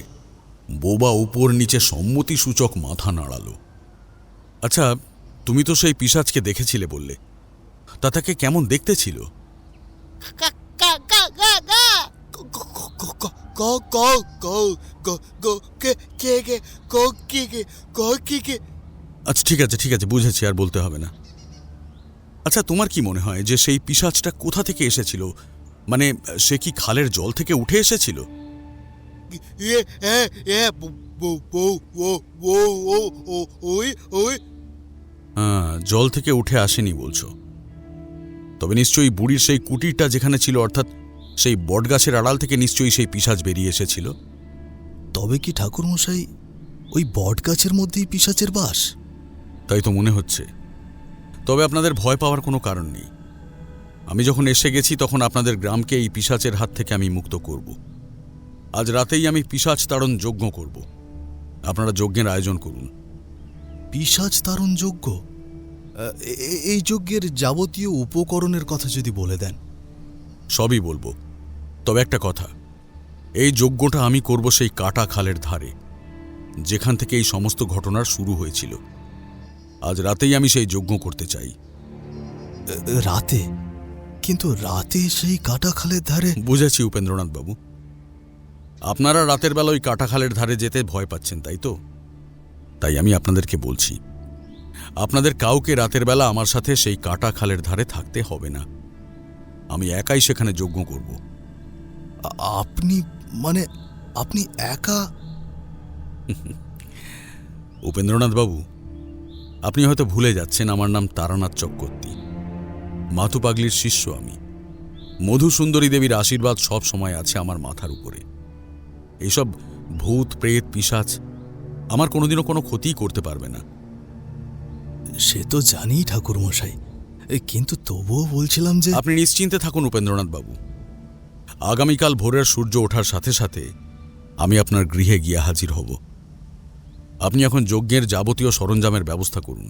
বোবা উপর নিচে সম্মতিসূচক মাথা নাড়ালো। আচ্ছা, তুমি তো সেই পিশাচকে দেখেছিলে বললে, তা তাকে কেমন দেখতে ছিল? কা কা কা কা কা গো গো গো গো গো কে কে কে গো কি কে গো কি কে। আচ্ছা ঠিক আছে, বুঝেছি, আর বলতে হবে না। আচ্ছা, তোমার কি মনে হয় যে সেই পিশাচটা কোথা থেকে এসেছিল? মানে সে কি খালের জল থেকে উঠে এসেছিল? হ্যাঁ, জল থেকে উঠে আসেনি বলছো? তবে নিশ্চয়ই বুড়ির সেই কুটিরটা যেখানে ছিল, অর্থাৎ সেই বটগাছের আড়াল থেকে নিশ্চয়ই সেই পিশাচ বেরিয়ে এসেছিল। তবে কি ঠাকুরমশাই ওই বটগাছের মধ্যেই পিশাচের বাস? তাই তো মনে হচ্ছে। তবে আপনাদের ভয় পাওয়ার কোনো কারণ নেই। আমি যখন এসে গেছি তখন আপনাদের গ্রামকে এই পিশাচের হাত থেকে আমি মুক্ত করব। আজ রাতেই আমি পিশাচ তাড়ন যজ্ঞ করব। আপনারা যজ্ঞের আয়োজন করুন। পিশাচ তাড়ন যজ্ঞ? এই যজ্ঞের যাবতীয় উপকরণের কথা যদি বলে দেন। সবই বলবো, তবে একটা কথা, এই যজ্ঞটা আমি করব সেই কাটা খালের ধারে, যেখান থেকে এই সমস্ত ঘটনার শুরু হয়েছিল। আজ রাতেই আমি সেই যজ্ঞ করতে চাই। রাতে? কিন্তু রাতে সেই কাটা খালের ধারে? বুঝেছি উপেন্দ্রনাথ বাবু, আপনারা রাতের বেলা ওই কাটা খালের ধারে যেতে ভয় পাচ্ছেন, তাই তো? তাই আমি আপনাদেরকে বলছি, আপনাদের কাউকে রাতের বেলা আমার সাথে সেই কাটা খালের ধারে থাকতে হবে না। আমি একাই সেখানে যজ্ঞ করব। আপনি মানে আপনি একা? উপেন্দ্রনাথ বাবু, আপনি হয়তো ভুলে যাচ্ছেন আমার নাম তারানাথ চক্রবর্তী। মাতু পাগলির শিষ্য আমি। মধুসুন্দরী দেবীর আশীর্বাদ সব সময় আছে আমার মাথার উপরে। এইসব ভূত প্রেত পিশাচ আমার কোনোদিনও কোনো ক্ষতিই করতে পারবে না। সে তো জানি ঠাকুরমশাই, কিন্তু তবুও বলছিলাম যে... আপনি নিশ্চিন্তে থাকুন উপেন্দ্রনাথ বাবু। আগামীকাল ভোরের সূর্য ওঠার সাথে সাথে আমি আপনার গৃহে গিয়ে হাজির হব। আপনি এখন যজ্ঞের যাবতীয় সরঞ্জামের ব্যবস্থা করুন।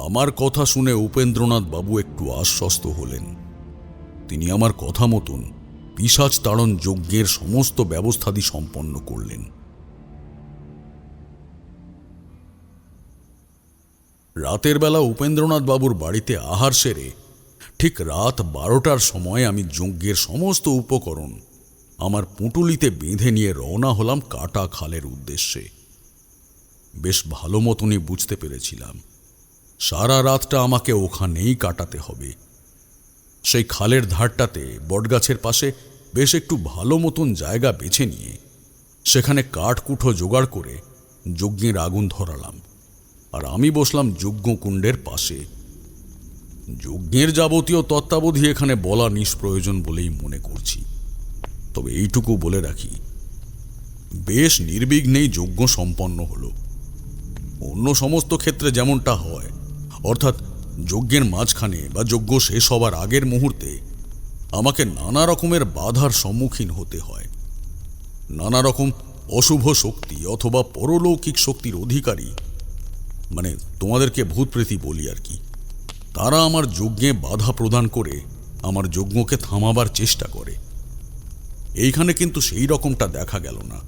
আমার কথা শুনে উপেন্দ্রনাথ বাবু একটু আশ্বস্ত হলেন। তিনি আমার কথা মতন পিশাচ তাড়ন যজ্ঞের সমস্ত ব্যবস্থাদি সম্পন্ন করলেন। রাতের বেলা উপেন্দ্রনাথ বাবুর বাড়িতে আহার সেরে ঠিক রাত 12টার সময় আমি যজ্ঞের সমস্ত উপকরণ আমার পুঁটুলিতে বেঁধে নিয়ে রওনা হলাম কাটা খালের উদ্দেশ্যে। বেশ ভালো মতনই বুঝতে পেরেছিলাম সারা রাতটা আমাকে ওখানেই কাটাতে হবে। সেই খালের ধারটাতে বটগাছের পাশে বেশ একটু ভালো মতন জায়গা বেছে নিয়ে সেখানে কাঠকুঠো জোগাড় করে যজ্ঞের আগুন ধরালাম, আর আমি বসলাম যজ্ঞকুণ্ডের পাশে। যজ্ঞের যাবতীয় তত্ত্বাবধি এখানে বলা নিষ্প্রয়োজন বলেই মনে করছি। তবে এইটুকু বলে রাখি, বেশ নির্বিঘ্নেই যজ্ঞ সম্পন্ন হলো। অন্য সমস্ত ক্ষেত্রে যেমনটা হয়, অর্থাৎ যজ্ঞের মাঝখানে বা যজ্ঞ শেষ হবার আগের মুহূর্তে আমাকে নানা রকমের বাধার সম্মুখীন হতে হয়। নানা রকম অশুভ শক্তি অথবা পরলৌকিক শক্তির অধিকারী, মানে তোমাদেরকে ভূতপ্রেতী বলি আর কি, তারা আমার যজ্ঞে বাধা প্রদান করে আমার যজ্ঞকে থামাবার চেষ্টা করে। এইখানে কিন্তু সেই রকমটা দেখা গেল না।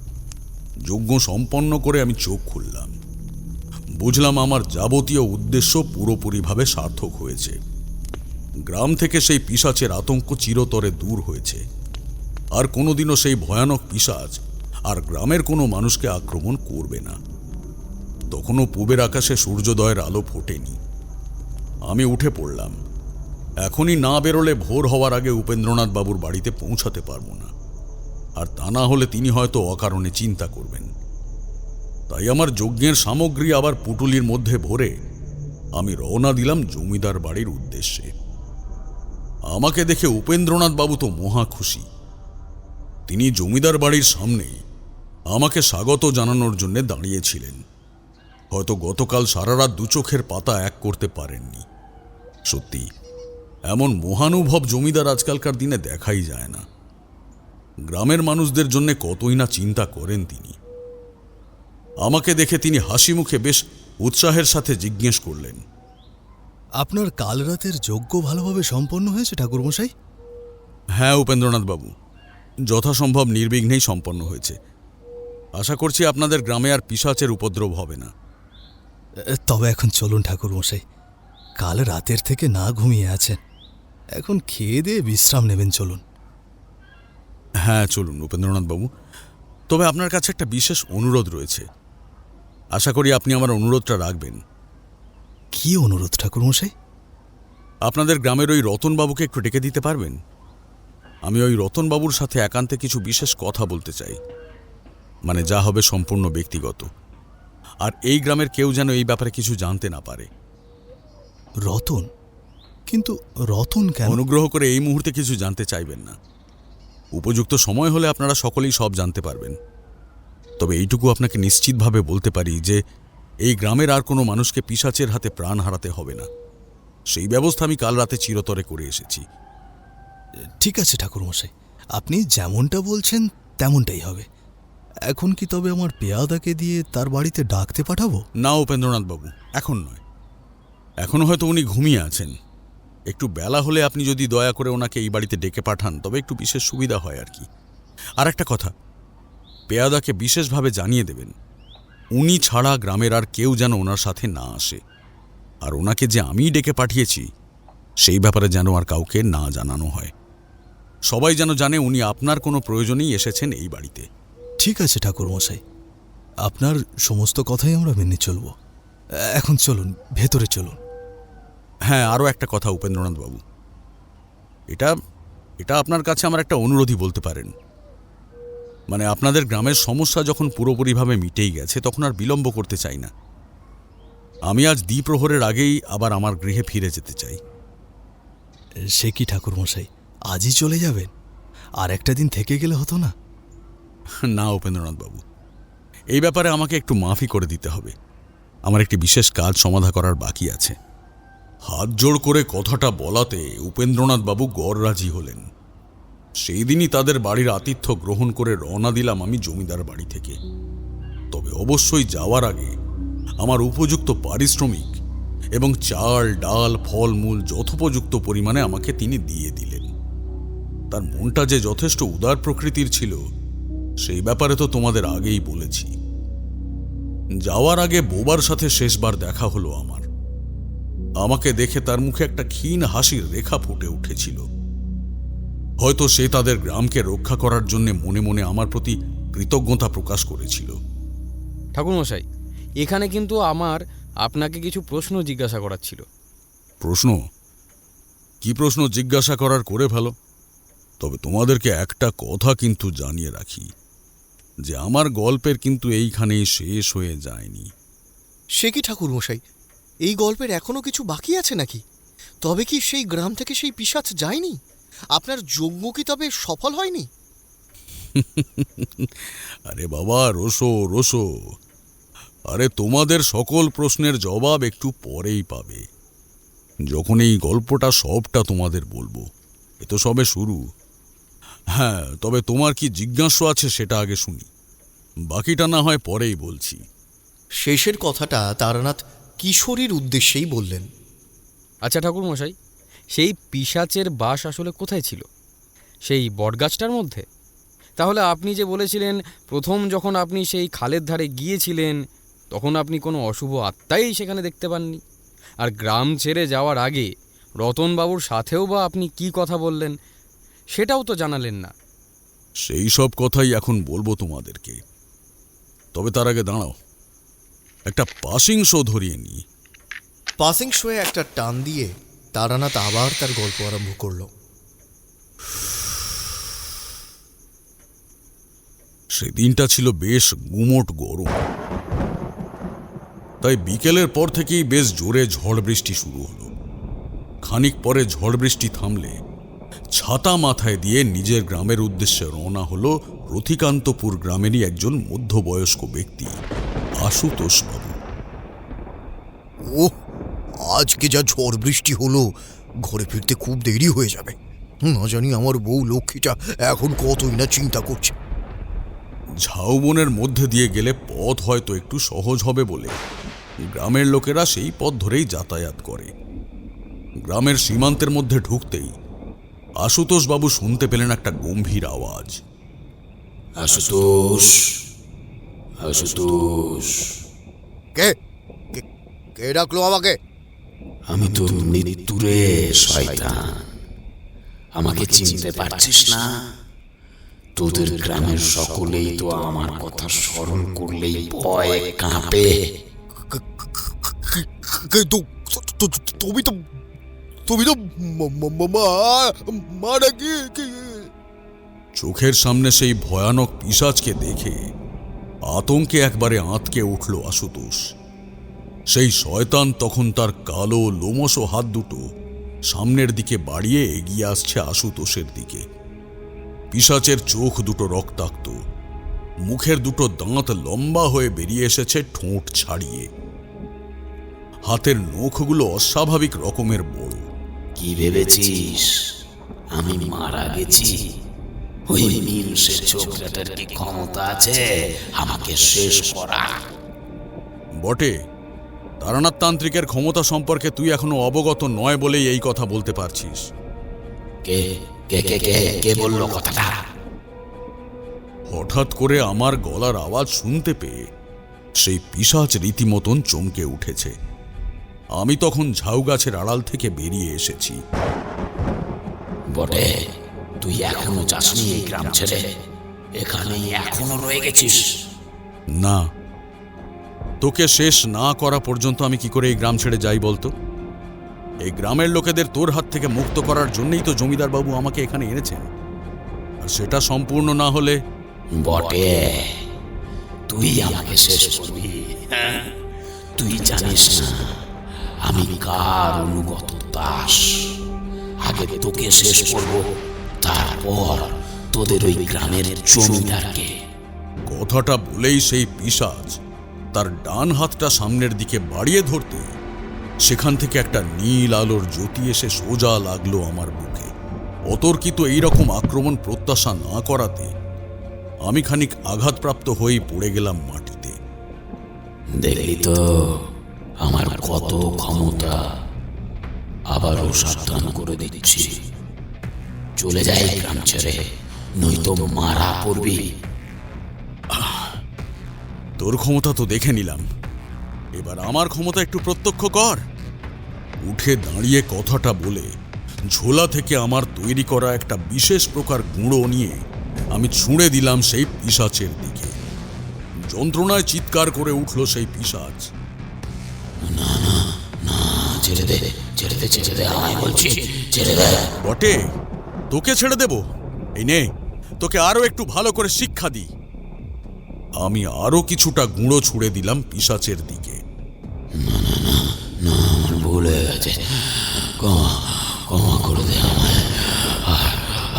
যজ্ঞ সম্পন্ন করে আমি চোখ খুললাম, বুঝলাম আমার যাবতীয় উদ্দেশ্য পুরোপুরিভাবে সার্থক হয়েছে। গ্রাম থেকে সেই পিশাচের আতঙ্ক চিরতরে দূর হয়েছে। আর কোনোদিনও সেই ভয়ানক পিশাচ আর গ্রামের কোনো মানুষকে আক্রমণ করবে না। তখনও পূবের আকাশে সূর্যোদয়ের আলো ফোটেনি। আমি উঠে পড়লাম। এখনই না বেরোলে ভোর হওয়ার আগে উপেন্দ্রনাথ বাবুর বাড়িতে পৌঁছাতে পারবো না, আর তা না হলে তিনি হয়তো অকারণে চিন্তা করবেন। তাই আমার যজ্ঞের সামগ্রী আবার পুটুলির মধ্যে ভরে আমি রওনা দিলাম জমিদার বাড়ির উদ্দেশ্যে। আমাকে দেখে উপেন্দ্রনাথ বাবু তো মহা খুশি। তিনি জমিদার বাড়ির সামনে আমাকে স্বাগত জানানোর জন্য দাঁড়িয়েছিলেন। হয়তো গতকাল সারা রাত দু চোখের পাতা এক করতে পারেননি। সত্যি এমন মহানুভব জমিদার আজকালকার দিনে দেখাই যায় না। গ্রামের মানুষদের জন্য কতই না চিন্তা করেন তিনি। আমাকে দেখে তিনি হাসি মুখে বেশ উৎসাহের সাথে জিজ্ঞেস করলেন, আপনার কাল রাতের যজ্ঞ ভালোভাবে সম্পন্ন হয়েছে ঠাকুরমশাই? হ্যাঁ উপেন্দ্রনাথ বাবু, যথাসম্ভব নির্বিঘ্নেই সম্পন্ন হয়েছে। আশা করছি আপনাদের গ্রামে আর পিশাচের উপদ্রব হবে না। তবে এখন চলুন ঠাকুরমশাই, কাল রাতের থেকে না ঘুমিয়ে আছেন, এখন খেয়ে দিয়ে বিশ্রাম নেবেন, চলুন। হ্যাঁ চলুন উপেন্দ্রনাথ বাবু, তবে আপনার কাছে একটা বিশেষ অনুরোধ রয়েছে। আশা করি আপনি আমার অনুরোধটা রাখবেন। কি অনুরোধ ঠাকুরমশাই? আপনাদের গ্রামের ওই রতনবাবুকে একটু ডেকে দিতে পারবেন? আমি ওই রতনবাবুর সাথে একান্তে কিছু বিশেষ কথা বলতে চাই। মানে যা হবে সম্পূর্ণ ব্যক্তিগত, আর এই গ্রামের কেউ যেন এই ব্যাপারে কিছু জানতে না পারে। রতন? কিন্তু রতন কেন? অনুগ্রহ করে এই মুহূর্তে কিছু জানতে চাইবেন না। উপযুক্ত সময় হলে আপনারা সকলেই সব জানতে পারবেন। তবে এইটুকু আপনাকে নিশ্চিতভাবে বলতে পারি যে এই গ্রামের আর কোনো মানুষকে পিশাচের হাতে প্রাণ হারাতে হবে না। সেই ব্যবস্থা আমি কাল রাতে চিরতরে করে এসেছি। ঠিক আছে ঠাকুরমশাই, আপনি যেমনটা বলছেন তেমনটাই হবে। এখন কি তবে আমার পেয়াদাকে দিয়ে তার বাড়িতে ডাকতে পাঠাবো? না উপেন্দ্রনাথ বাবু, এখন নয়। এখনো হয়তো উনি ঘুমিয়ে আছেন। একটু বেলা হলে আপনি যদি দয়া করে ওনাকে এই বাড়িতে ডেকে পাঠান তবে একটু বিশেষ সুবিধা হয় আর কি। আর একটা কথা, পেয়াদাকে বিশেষভাবে জানিয়ে দেবেন উনি ছাড়া গ্রামের আর কেউ যেন ওনার সাথে না আসে। আর ওনাকে যে আমি ডেকে পাঠিয়েছি সেই ব্যাপারে যেন আর কাউকে না জানানো হয়। সবাই যেন জানে উনি আপনার কোনো প্রয়োজনেই এসেছেন এই বাড়িতে। ঠিক আছে ঠাকুরমশাই, আপনার সমস্ত কথাই আমরা মেনে চলব। এখন চলুন, ভেতরে চলুন। হ্যাঁ, আরও একটা কথা উপেন্দ্রনাথ বাবু, এটা আপনার কাছে আমার একটা অনুরোধই বলতে পারেন। মানে আপনাদের গ্রামের সমস্যা যখন পুরোপুরিভাবে মিটেই গেছে তখন আর বিলম্ব করতে চাই না। আমি আজ দ্বিপ্রহরের আগেই আবার আমার গৃহে ফিরে যেতে চাই। সে কি ঠাকুরমশাই, আজই চলে যাবেন? আর একটা দিন থেকে গেলে হতো না? না উপেন্দ্রনাথ বাবু, এই ব্যাপারে আমাকে একটু মাফি করে দিতে হবে। আমার একটি বিশেষ কাজ সমাধা করার বাকি আছে। হাত জোড় করে কথাটা বলাতে উপেন্দ্রনাথ বাবু গড়রাজি হলেন। সেই দিনই তাদের বাড়ির আতিথ্য গ্রহণ করে রওনা দিলাম আমি জমিদার বাড়ি থেকে। তবে অবশ্যই যাওয়ার আগে আমার উপযুক্ত পারিশ্রমিক এবং চাল ডাল ফলমূল যথোপযুক্ত পরিমাণে আমাকে তিনি দিয়ে দিলেন। তার মনটা যে যথেষ্ট উদার প্রকৃতির ছিল সেই ব্যাপারে তো তোমাদের আগেই বলেছি। যাওয়ার আগে বোবার সাথে শেষবার দেখা হলো আমার। আমাকে দেখে তার মুখে একটা ক্ষীণ হাসির রেখা ফুটে উঠেছিল। হয়তো সে তাদের গ্রামকে রক্ষা করার জন্য মনে মনে আমার প্রতি কৃতজ্ঞতা প্রকাশ করেছিল। ঠাকুরমশাই, এখানে কিন্তু আমার আপনাকে কিছু প্রশ্ন জিজ্ঞাসা করার ছিল। প্রশ্ন? কি প্রশ্ন জিজ্ঞাসা করার করে ফেলো। তবে তোমাদেরকে একটা কথা কিন্তু জানিয়ে রাখি যে আমার গল্পের কিন্তু এইখানেই শেষ হয়ে যায়নি। সে কি ঠাকুরমশাই, এই গল্পের এখনো কিছু বাকি আছে নাকি? তবে কি সেই গ্রাম থেকে সেই পিশাচ যায়নি? আপনার যজ্ঞ কি তবে সফল হয়নি? আরে বাবা, রোসো রোসো, আরে তোমাদের সকল প্রশ্নের জবাব একটু পরেই পাবে, যখন এই গল্পটা সবটা তোমাদের বলবো। এ তো সবে শুরু। হ্যাঁ, তবে তোমার কি জিজ্ঞাসা আছে সেটা আগে শুনি, বাকিটা না হয় পরেই বলছি। শেষের কথাটা তারানাথ কিশোরীর উদ্দেশ্যেই বললেন। আচ্ছা ঠাকুরমশাই, সেই পিশাচের বাস আসলে কোথায় ছিল? সেই বটগাছটার মধ্যে? তাহলে আপনি যে বলেছিলেন প্রথম যখন আপনি সেই খালের ধারে গিয়েছিলেন তখন আপনি কোনো অশুভ আত্মাই সেখানে দেখতে পাননি, আর গ্রাম ছেড়ে যাওয়ার আগে রতনবাবুর সাথেও বা আপনি কি কথা বললেন সেটাও তো জানালেন না। সেই সব কথাই এখন বলবো তোমাদেরকে, তবে তার আগে দাঁড়াও, একটা পাসিং শো ধরিয়ে নি। পাসিং শোয়ে একটা টান দিয়ে তারানাথ আবার তার গল্প আরম্ভ করলো। সেদিনটা ছিল বেশ গুমোট গরম, তাই বিকেলের পর থেকেই বেশ জোরে ঝড় বৃষ্টি শুরু হলো। খানিক পরে ঝড় বৃষ্টি থামলে ছাতা মাথায় দিয়ে নিজের গ্রামের উদ্দেশ্যে রওনা হলো রথিকান্তপুর গ্রামেরই একজন মধ্যবয়স্ক ব্যক্তি, আশুতোষ বাবু। ওহ, আজকে যা ঝড় বৃষ্টি হলো, ঘরে ফিরতে খুব দেরি হয়ে যাবে। না জানি আমার বউ লক্ষ্মীটা এখন কতই না চিন্তা করছে। ঝাউবনের মধ্যে দিয়ে গেলে পথ হয়তো একটু সহজ হবে বলে গ্রামের লোকেরা সেই পথ ধরেই যাতায়াত করে। গ্রামের সীমান্তের মধ্যে ঢুকতেই আশুতোষ বাবু শুনতে পেলেন একটা গম্ভীর আওয়াজ। আশুতোষ, আশুতোষ, কে কে কে ডাকলো আমাকে? আমি তো মৃত্যুরে শয়তান। আমাকে চিনতে পারছিস না? তোদের গ্রামের সকলেই তো আমার কথা স্মরণ করলেই ভয়ে কাঁপে। কিন্তু তুমি তো তুমি তো মারা কি? চোখের সামনে সেই ভয়ানক পিশাচকে দেখে আতঙ্কে একবারে আঁতকে উঠল আশুতোষ। সেই শয়তান তখন তার কালো লোমশ হাত দুটো সামনের দিকে বাড়িয়ে এগিয়ে আসছে আশুতোষের দিকে। পিশাচের চোখ দুটো রক্তাক্ত, মুখের দুটো দাঁত লম্বা হয়ে বেরিয়ে এসেছে ঠোঁট ছাড়িয়ে, হাতের নখগুলো অস্বাভাবিক রকমের বড়। কি ভেবেছিস আমি মারা গেছি? ওই নিমসের ছোকরাটার কি ক্ষমতা আছে আমাকে শেষ করা? বটে, তারানাথ তান্ত্রিকের ক্ষমতা সম্পর্কে তুই এখনো অবগত নয় বলেই এই কথা বলতে পারছিস। কে কে কে কে কে বললো কথাটা? হঠাৎ করে আমার গলার আওয়াজ শুনতে পেয়ে সেই পিশাচ রীতিমতন চমকে উঠেছে। আমি তখন ঝাউ গাছের আড়াল থেকে বেরিয়ে এসেছি। বটে, তুই এখনো যাসনি এই গ্রাম ছেড়ে? এখানেই এখনো রয়ে গেছিস? না, তোকে শেষ না করা পর্যন্ত আমি কি করে এই গ্রাম ছেড়ে যাই বলতো? এই গ্রামের লোকেদের তোর হাত থেকে মুক্ত করার জন্যই তো জমিদার বাবু আমাকে এখানে এনেছেন, আর সেটা সম্পূর্ণ না হলে। বটে, তুই আমাকে শেষ করবি? হ্যাঁ, তুই জানিস না আমি কার অনুগত দাস। আগে তোকে শেষ করব, তারপর তোদের ওই গ্রামের জমিদারকে। কথাটা বলেই সেই পিশাচ তার ডান হাতটা সামনের দিকে বাড়িয়ে ধরতে সেখান থেকে একটা নীল আলোর জ্যোতি এসে সোজা লাগলো আমার বুকে। অতর্কিত এইরকম আক্রমণ প্রত্যাশা না করাতে আমি খানিক আঘাতপ্রাপ্ত হয়েই পড়ে গেলাম মাটিতে। দেখলি তো আমার কত ক্ষমতা। আবারও সাবধান করে দিচ্ছি, চলে যাই গ্রাম ছেড়ে, নয়তো মারা পড়বি। তোর ক্ষমতা তো দেখে নিলাম, এবার আমার ক্ষমতা একটু প্রত্যক্ষ কর। উঠে দাঁড়িয়ে কথাটা বলে ঝোলা থেকে আমার তৈরি করা একটা বিশেষ প্রকার গুঁড়ো নিয়ে আমি ছুঁড়ে দিলাম সেই পিশাচের দিকে। যন্ত্রণায় চিৎকার করে উঠল সেই পিশাচ। না না না, ছেড়ে দে, ছেড়ে দে, ছেড়ে দে, আমায় বলছি ছেড়ে দে। বটে, তোকে ছেড়ে দেব? এই নে, তোকে আরো একটু ভালো করে শিক্ষা দিই। আমি আরো কিছুটা গুঁড়ো ছুঁড়ে দিলাম পিশাচের দিকে। না না না না, আমার ভুল হয়ে গেছে, ক্ষমা ক্ষমা করে দে আমায়।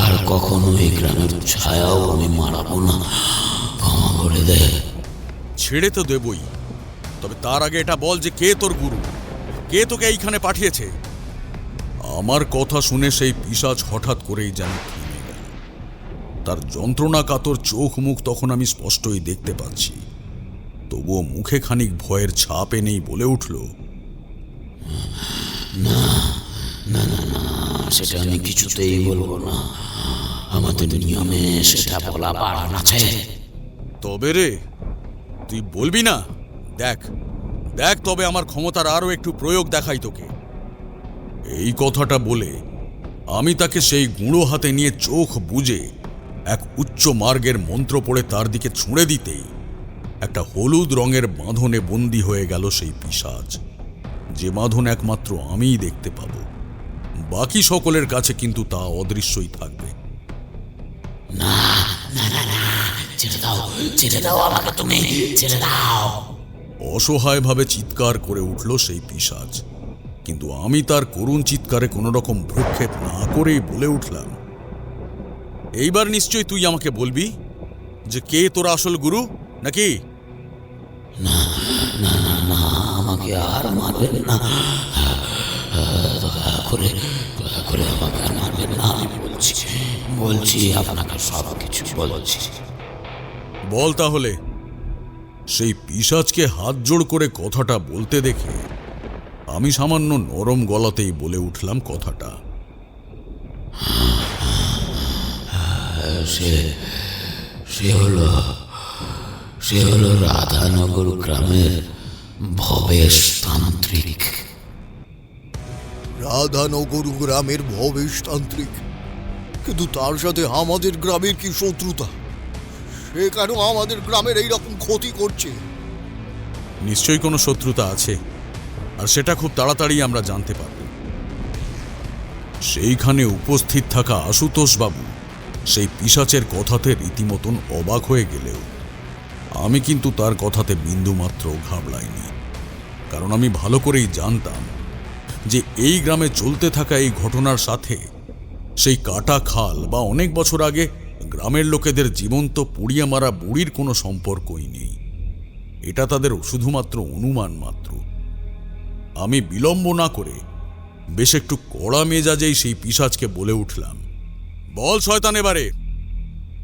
আর কখনো এই গ্রামের ছায়াও আমি মারাবো না, ক্ষমা করে দে। ছেড়ে তো দেবই, তবে তার আগে এটা বল যে কে তোর গুরু, কে তোকে এইখানে পাঠিয়েছে? আমার কথা শুনে সেই পিশাচ হঠাৎ করেই যেন থেমে গেল। তার যন্ত্রণা কাতর চোখ মুখ তখন আমি স্পষ্টই দেখতে পাচ্ছি, তবুও মুখে খানিক ভয়ের ছাপ এনেই বলে উঠল, না সেটা আমি কিছুতেই বলবো না। আমাদের নিয়মে সেটা বলা বারণ আছে। তবে রে, তুই বলবি না? দেখ দেখ, তবে আমার ক্ষমতার আরও একটু প্রয়োগ দেখাই তোকে। এই কথাটা বলে আমি তাকে সেই গুঁড়ো হাতে নিয়ে চোখ বুজে এক উচ্চ মার্গের মন্ত্র পড়ে তার দিকে ছুঁড়ে দিতেই একটা হলুদ রঙের বাঁধনে বন্দী হয়ে গেল সেই পিশাচ, যে বাঁধন একমাত্র আমিই দেখতে পাবো। বাকি সকলের কাছে কিন্তু তা অদৃশ্যই থাকবে। না না না না, ছেড়ে দাও, ছেড়ে দাও আমাকে, তুমি ছেড়ে দাও। অসহায়ভাবে চিৎকার করে উঠল সেই পিশাচ, কিন্তু আমি তার করুণ চিৎকারে কোনো রকম ভ্রুক্ষেপ না করেই বলে উঠলাম, এইবার নিশ্চয়ই তুই আমাকে বলবি যে কে তোর আসল গুরু, নাকি? না না না না, আমাকে আর মারবেন না, দয়া করে আমাকে আর মারবেন না। আমি বলছি আপনাকে সব কিছু বলছি। বল তাহলে। সেই পিশাচকে হাত জোড় করে কথাটা বলতে দেখে আমি সামান্য নরম গলাতেই বলে উঠলাম কথাটা। সে হলো রাধানগর গ্রামের ভবেশ তান্ত্রিক। রাধানগর গ্রামের ভবেশতান্ত্রিক? কিন্তু তার সাথে আমাদের গ্রামের কি শত্রুতা? সে কেন আমাদের গ্রামের এইরকম ক্ষতি করছে? নিশ্চয়ই কোনো শত্রুতা আছে, আর সেটা খুব তাড়াতাড়ি আমরা জানতে পারব। সেইখানে উপস্থিত থাকা আশুতোষ বাবু সেই পিশাচের কথাতে রীতিমতন অবাক হয়ে গেলেও আমি কিন্তু তার কথাতে বিন্দুমাত্র ঘাবড়াইনি, কারণ আমি ভালো করেই জানতাম যে এই গ্রামে চলতে থাকা এই ঘটনার সাথে সেই কাটা খাল বা অনেক বছর আগে গ্রামের লোকেদের জীবন্ত পুড়িয়ে মারা বুড়ির কোনো সম্পর্কই নেই। এটা তাদের শুধুমাত্র অনুমান মাত্র। আমি বিলম্ব না করে বেশ একটু কড়া মেজাজেই সেই পিশাচকে বলে উঠলাম, বল শয়তান, এবারে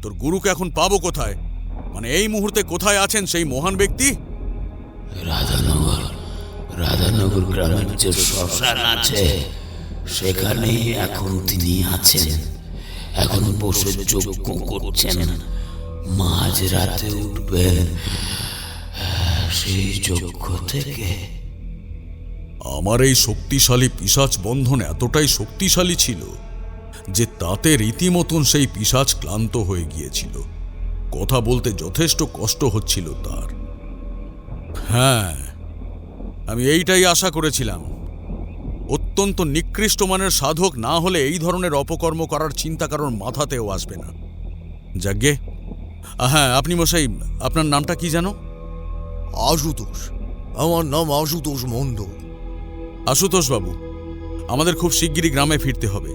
তোর গুরুকে এখন পাবো কোথায়? মানে এই মুহূর্তে কোথায় আছেন সেই মহান ব্যক্তি? রাধানগর গ্রামের যে শ্মশান আছে সেখানেই এখন তিনি আছেন। এখন বসে যজ্ঞ করছেন, মাঝরাতে উঠবেন সেই যজ্ঞ থেকে। আমার এই শক্তিশালী পিশাচ বন্ধন এতটাই শক্তিশালী ছিল যে তাতে রীতিমতন সেই পিশাচ ক্লান্ত হয়ে গিয়েছিল। কথা বলতে যথেষ্ট কষ্ট হচ্ছিল তার। হ্যাঁ, আমি এইটাই আশা করেছিলাম। অত্যন্ত নিকৃষ্ট মানের সাধক না হলে এই ধরনের অপকর্ম করার চিন্তা কারোর মাথাতেও আসবে না। যাজ্ঞে, হ্যাঁ, আপনি মশাই, আপনার নামটা কি জানো? আশুতোষ। আমার নাম আশুতোষ মণ্ডল। আশুতোষ বাবু, আমাদের খুব শিগগিরই গ্রামে ফিরতে হবে।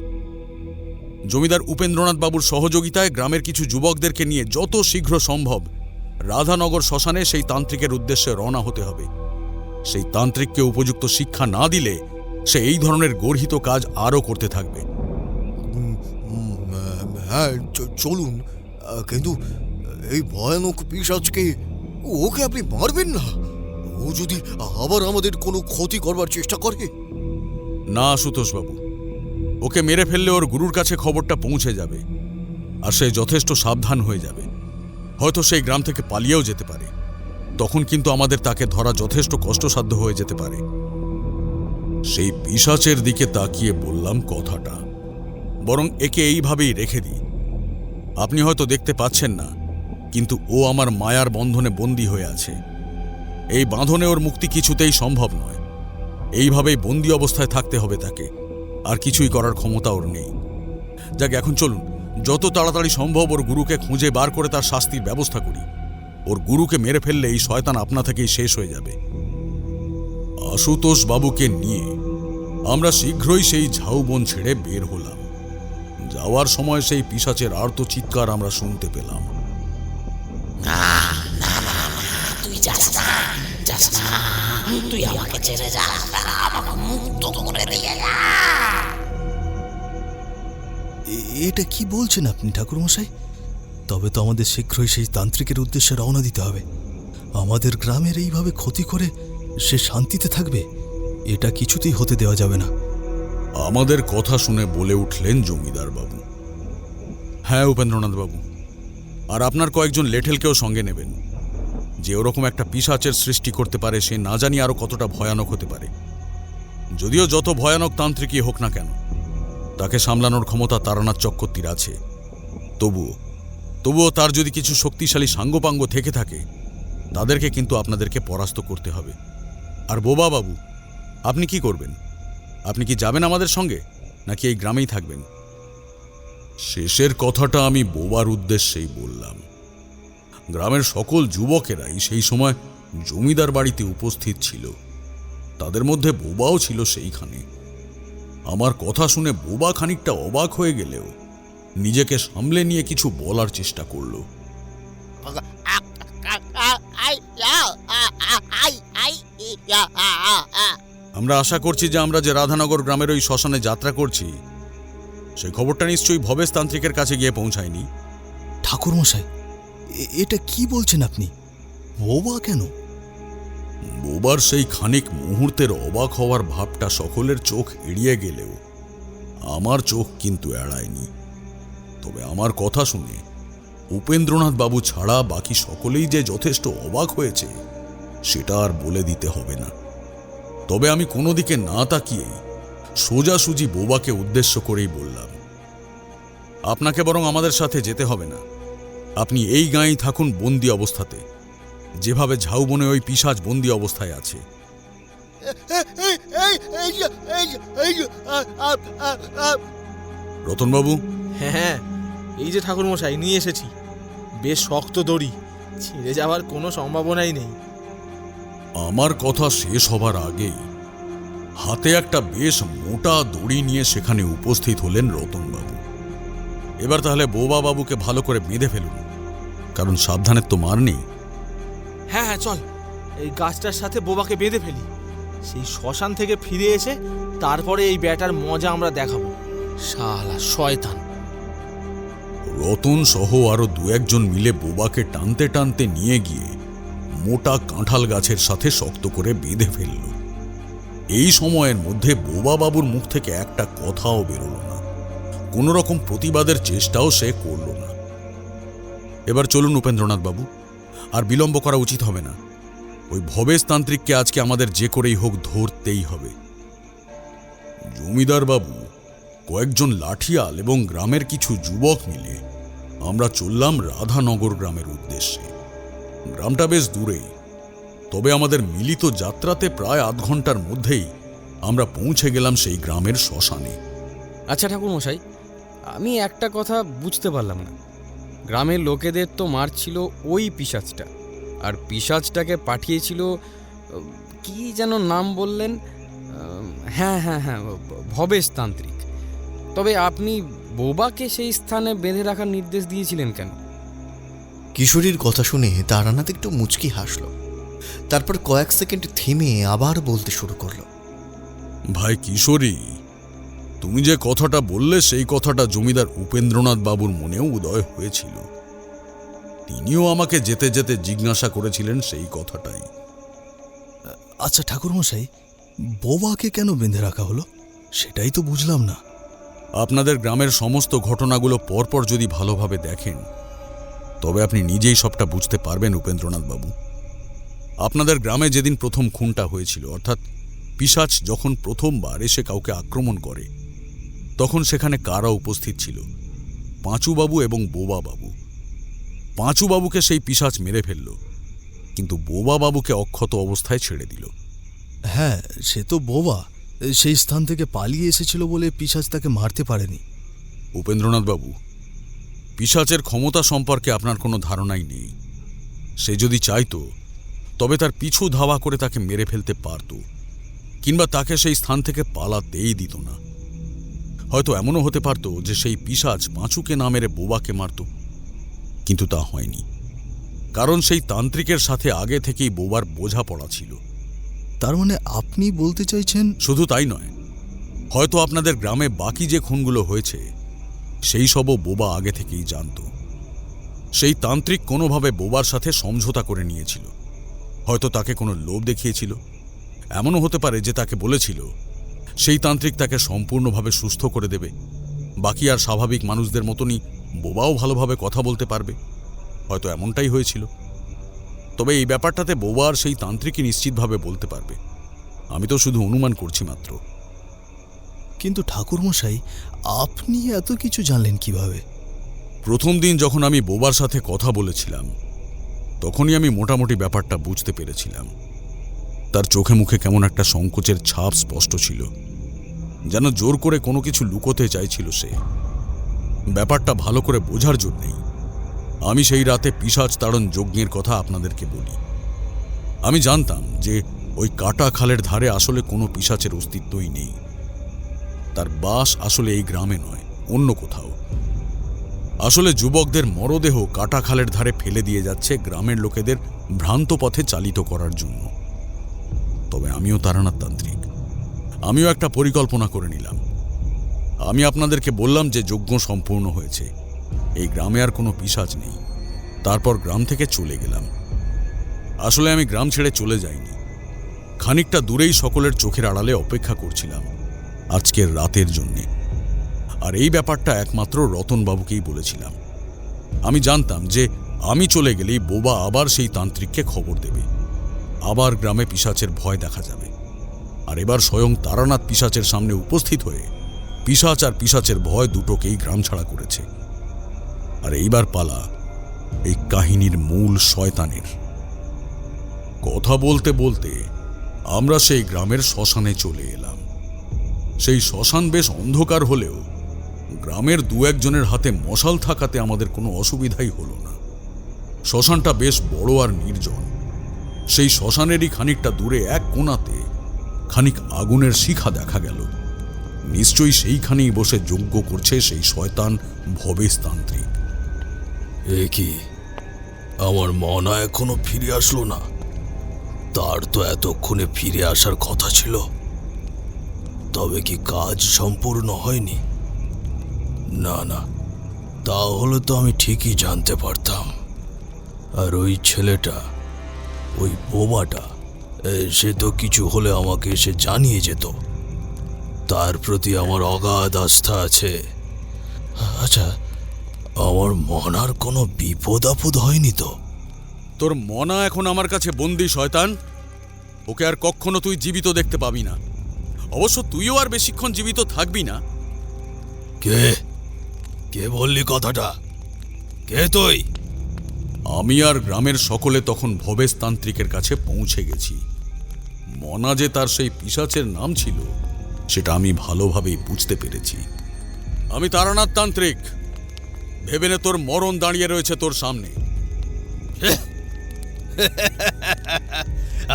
জমিদার উপেন্দ্রনাথ বাবুর সহযোগিতায় গ্রামের কিছু যুবকদেরকে নিয়ে যত শীঘ্র সম্ভব রাধানগর শ্মশানে সেই তান্ত্রিকের উদ্দেশ্যে রওনা হতে হবে। সেই তান্ত্রিককে উপযুক্ত শিক্ষা না দিলে সে এই ধরনের গর্হিত কাজ আরও করতে থাকবে। হ্যাঁ, চলুন। কিন্তু এই ভয়ানক পিশাচকে, ওকে আপনি মারবেন না? ও যদি আবার আমাদের কোনো ক্ষতি করবার চেষ্টা করে? না আশুতোষ বাবু, ওকে মেরে ফেললে ওর গুরুর কাছে খবরটা পৌঁছে যাবে, আর সে যথেষ্ট সাবধান হয়ে যাবে। হয়তো সেই গ্রাম থেকে পালিয়েও যেতে পারে। তখন কিন্তু আমাদের তাকে ধরা যথেষ্ট কষ্টসাধ্য হয়ে যেতে পারে। সেই পিশাচের দিকে তাকিয়ে বললাম কথাটা, বরং একে এইভাবেই রেখে দিই। আপনি হয়তো দেখতে পাচ্ছেন না, কিন্তু ও আমার মায়ার বন্ধনে বন্দী হয়ে আছে। এই বাঁধনে ওর মুক্তি কিছুতেই সম্ভব নয়। এইভাবেই বন্দী অবস্থায় থাকতে হবে তাকে, আর কিছুই করার ক্ষমতা ওর নেই। যাক, এখন চলুন, যত তাড়াতাড়ি সম্ভব ওর গুরুকে খুঁজে বার করে তার শাস্তির ব্যবস্থা করি। ওর গুরুকে মেরে ফেললে এই শয়তান আপনা থেকেই শেষ হয়ে যাবে। আশুতোষ বাবুকে নিয়ে আমরা শীঘ্রই সেই ঝাউবন ছেড়ে বের হলাম। যাওয়ার সময় সেই পিশাচের আর্ত চিৎকার আমরা শুনতে পেলাম। তুই যাস না, তুই আমাকে ছেড়ে যা, আমাকে মুক্ত করে দিয়ে যা। এটা কি বলছেন আপনি ঠাকুরমশাই? তবে তো আমাদের শীঘ্রই সেই তান্ত্রিকের উদ্দেশ্যে রওনা দিতে হবে। আমাদের গ্রামের এইভাবে ক্ষতি করে সে শান্তিতে থাকবে, এটা কিছুতেই হতে দেওয়া যাবে না। আমাদের কথা শুনে বলে উঠলেন জমিদার বাবু। হ্যাঁ উপেন্দ্রনাথ বাবু, আর আপনার কয়েকজন লেঠেলকেও সঙ্গে নেবেন। যে ওরকম একটা পিশাচের সৃষ্টি করতে পারে সে না জানি আরো কতটা ভয়ানক হতে পারে। যদিও যত ভয়ানক তান্ত্রিকই হোক না কেন, তাকে সামলানোর ক্ষমতা তারানাথ চক্রবর্তীর আছে। তবুও তার যদি কিছু শক্তিশালী সাঙ্গপাঙ্গ থেকে থাকে, তাদেরকে কিন্তু আপনাদেরকে পরাস্ত করতে হবে। আর বোবা বাবু, আপনি কি করবেন? আপনি কি যাবেন আমাদের সঙ্গে, নাকি এই গ্রামেই থাকবেন? শেষের কথাটা আমি বোবার উদ্দেশ্যেই বললাম। গ্রামের সকল যুবকেরাই সেই সময় জমিদার বাড়িতে উপস্থিত ছিল। তাদের মধ্যে বোবাও ছিল সেইখানে। আমার কথা শুনে বোবা খানিকটা অবাক হয়ে গেলেও নিজেকে সামলে নিয়ে কিছু বলার চেষ্টা করল। আমরা আশা করছি যে আমরা যে রাধানগর গ্রামের ওই শ্মশানে যাত্রা করছি, সেই খবরটা নিশ্চয়ই ভবেশ তান্ত্রিকের কাছে গিয়ে পৌঁছায়নি। ঠাকুরমশাই, এটা কি বলছেন আপনি? বোবা কেন? বোবার সেই খানিক মুহূর্তের অবাক হওয়ার ভাবটা সকলের চোখ এড়িয়ে গেলেও আমার চোখ কিন্তু এড়ায়নি। তবে আমার কথা শুনে উপেন্দ্রনাথ বাবু ছাড়া বাকি সকলেই যে যথেষ্ট অবাক হয়েছে সেটা আর বলে দিতে হবে না। তবে আমি কোনো দিকে না তাকিয়ে সোজাসুজি বোবাকে উদ্দেশ্য করেই বললাম, আপনাকে বরং আমাদের সাথে যেতে হবে না। আপনি এই গাঁয়েই থাকুন বন্দি অবস্থাতে, যেভাবে ঝাউবনে ওই পিশাচ বন্দি অবস্থায় আছে। রতনবাবু, হ্যাঁ, এই যে ঠাকুরমশাই নিয়ে এসেছি। বেশ শক্ত দড়ি, ছিঁড়ে যাওয়ার কোনো সম্ভাবনাই নেই। আমার কথা শেষ হবার আগেই হাতে একটা বেশ মোটা দড়ি নিয়ে সেখানে উপস্থিত হলেন রতনবাবু। এবার তাহলে বোবা বাবুকে ভালো করে বেঁধে ফেলুন, কারণ সাবধানের তো মার নেই। হ্যাঁ হ্যাঁ, চল এই গাছটার সাথে বোবাকে বেঁধে ফেলি। সেই শ্মশান থেকে ফিরে এসে তারপরে এই ব্যাটার মজা আমরা দেখাবো। শালা শয়তান! রতন সহ আরো দু একজন মিলে বোবাকে টানতে টানতে নিয়ে গিয়ে মোটা কাঁঠাল গাছের সাথে শক্ত করে বেঁধে ফেলল। এই সময়ের মধ্যে বোবা বাবুর মুখ থেকে একটা কথাও বেরোল না, কোনো রকম প্রতিবাদের চেষ্টাও সে করল না। এবার চলুন উপেন্দ্রনাথ বাবু, আর বিলম্ব করা উচিত হবে না। ওই ভবেশ তান্ত্রিককে আজকে আমাদের যে করেই হোক ধরতেই হবে। জমিদার বাবু, কয়েকজন লাঠিয়াল এবং গ্রামের কিছু যুবক মিলে আমরা চললাম রাধানগর গ্রামের উদ্দেশ্যে। গ্রামটা বেশ দূরেই, তবে আমাদের মিলিত যাত্রাতে প্রায় আধ ঘন্টার মধ্যেই আমরা পৌঁছে গেলাম সেই গ্রামের শ্মশানে। আচ্ছা ঠাকুরমশাই, আমি একটা কথা বুঝতে পারলাম না। গ্রামের লোকেদের তো মারছিল ওই পিশাচটা, আর পিশাচটাকে পাঠিয়েছিল কি যেন নাম বললেন? হ্যাঁ হ্যাঁ হ্যাঁ, ভবেশ তান্ত্রিক। তবে আপনি বোবাকে সেই স্থানে বেঁধে রাখার নির্দেশ দিয়েছিলেন কেন? কিশোরীর কথা শুনে তারানাথ একটু মুচকি হাসল। তারপর কয়েক সেকেন্ড থেমে আবার বলতে শুরু করলো। ভাই কিশোরী, তুমি যে কথাটা বললে সেই কথাটা জমিদার উপেন্দ্রনাথ বাবুর মনেও উদয় হয়েছিল। তিনিও আমাকে যেতে যেতে জিজ্ঞাসা করেছিলেন সেই কথাটাই। আচ্ছা ঠাকুরমশাই, বোবাকে কেন বেঁধে রাখা হলো সেটাই তো বুঝলাম না। আপনাদের গ্রামের সমস্ত ঘটনাগুলো পরপর যদি ভালোভাবে দেখেন, তবে আপনি নিজেই সবটা বুঝতে পারবেন উপেন্দ্রনাথ বাবু। আপনাদের গ্রামে যেদিন প্রথম খুনটা হয়েছিল, অর্থাৎ পিশাচ যখন প্রথমবার এসে কাউকে আক্রমণ করে, তখন সেখানে কারা উপস্থিত ছিল? পাঁচুবাবু এবং বোবা বাবু। পাঁচুবাবুকে সেই পিশাচ মেরে ফেলল, কিন্তু বোবা বাবুকে অক্ষত অবস্থায় ছেড়ে দিল। হ্যাঁ, সে তো বোবা, সেই স্থান থেকে পালিয়ে এসেছিল বলে পিশাচ তাকে মারতে পারেনি। উপেন্দ্রনাথ বাবু, পিশাচের ক্ষমতা সম্পর্কে আপনার কোনো ধারণাই নেই। সে যদি চাইতো তবে তার পিছু ধাওয়া করে তাকে মেরে ফেলতে পারত, কিংবা তাকে সেই স্থান থেকে পালাতেই দিত না। হয়তো এমনও হতে পারত যে সেই পিশাচ পাঁচুকে না মেরে বোবাকে মারত, কিন্তু তা হয়নি, কারণ সেই তান্ত্রিকের সাথে আগে থেকেই বোবার বোঝাপড়া ছিল। তার মানে আপনি বলতে চাইছেন? শুধু তাই নয়, হয়তো আপনাদের গ্রামে বাকি যে খুনগুলো হয়েছে সেই সবও বোবা আগে থেকেই জানত। সেই তান্ত্রিক কোনোভাবে বোবার সাথে সমঝোতা করে নিয়েছিল। হয়তো তাকে কোনো লোভ দেখিয়েছিল। এমনও হতে পারে যে তাকে বলেছিল সেই তান্ত্রিক তাকে সম্পূর্ণভাবে সুস্থ করে দেবে। বাকি আর স্বাভাবিক মানুষদের মতনই বোবাও ভালোভাবে কথা বলতে পারবে। হয়তো এমনটাই হয়েছিল। তবে এই ব্যাপারটাতে বোবা আর সেই তান্ত্রিকই নিশ্চিতভাবে বলতে পারবে। আমি তো শুধু অনুমান করছি মাত্র। কিন্তু ঠাকুরমশাই, আপনি এত কিছু জানলেন কিভাবে? প্রথম দিন যখন আমি বোবার সাথে কথা বলেছিলাম, তখনই আমি মোটামুটি ব্যাপারটা বুঝতে পেরেছিলাম। তার চোখে মুখে কেমন একটা সংকোচের ছাপ স্পষ্ট ছিল, যেন জোর করে কোনো কিছু লুকোতে চাইছিল সে। ব্যাপারটা ভালো করে বোঝার জন্যেই আমি সেই রাতে পিশাচ তাড়ন যজ্ঞের কথা আপনাদেরকে বলি। আমি জানতাম যে ওই কাটা খালের ধারে আসলে কোনো পিশাচের অস্তিত্বই নেই। তার বাস আসলে এই গ্রামে নয়, অন্য কোথাও। আসলে যুবকদের মরদেহ কাটা খালের ধারে ফেলে দিয়ে যাচ্ছে গ্রামের লোকেদের ভ্রান্ত পথে চালিত করার জন্য। তবে আমিও তারানাথ তান্ত্রিক, আমিও একটা পরিকল্পনা করে নিলাম। আমি আপনাদেরকে বললাম যে যজ্ঞ সম্পূর্ণ হয়েছে, এই গ্রামে আর কোনো পিশাচ নেই। তারপর গ্রাম থেকে চলে গেলাম। আসলে আমি গ্রাম ছেড়ে চলে যাইনি, খানিকটা দূরেই সকলের চোখের আড়ালে অপেক্ষা করছিলাম আজকের রাতের জন্যে। আর এই ব্যাপারটা একমাত্র রতনবাবুকেই বলেছিলাম। আমি জানতাম যে আমি চলে গেলেই বোবা আবার সেই তান্ত্রিককে খবর দেবে, আবার গ্রামে পিশাচের ভয় দেখা যাবে। আর এবার স্বয়ং তারানাথ পিশাচের সামনে উপস্থিত হয়ে পিশাচ আর পিশাচের ভয় দুটোকেই গ্রাম ছাড়া করেছে। আর এইবার পালা এই কাহিনীর মূল শয়তানের। কথা বলতে বলতে আমরা সেই গ্রামের শ্মশানে চলে এলাম। সেই শ্মশান বেশ অন্ধকার হলেও গ্রামের দু একজনের হাতে মশাল থাকাতে আমাদের কোনো অসুবিধাই হলো না। শ্মশানটা বেশ বড় আর নির্জন। সেই শ্মশানেরই খানিকটা দূরে এক কোণাতে খানিক আগুনের শিখা দেখা গেল। নিশ্চয়ই সেইখানেই বসে যজ্ঞ করছে সেই শয়তান ভবেশ তান্ত্রিক। এ কি, আমার মনা এখনো ফিরে আসলো না? তার তো এতক্ষণে ফিরে আসার কথা ছিল। তবে কি কাজ সম্পূর্ণ হয়নি? না না, তাহলে তো আমি ঠিকই জানতে পারতাম। আর ওই ছেলেটা, ওই বোবাটা, সে তো কিছু হলে আমাকে এসে জানিয়ে যেত। তার প্রতি আমার অগাধ আস্থা আছে। আচ্ছা, আমার মনার কোনো বিপদ আপদ হয়নি তো? তোর মনা এখন আমার কাছে বন্দী শয়তান। ওকে আর কখনো তুই জীবিত দেখতে পাবি না। অবশ্য তুইও আর বেশিক্ষণ জীবিত থাকবি না। কে কে বললি কথাটা? কে তুই? আমি আর গ্রামের সকলে তখন ভবেশ তান্ত্রিকের কাছে পৌঁছে গেছি। মনা যে তার সেই পিশাচের নাম ছিল সেটা আমি ভালোভাবেই বুঝতে পেরেছি। আমি তারানাথ তান্ত্রিক। ভেবে নে তোর মরণ দাঁড়িয়ে রয়েছে তোর সামনে।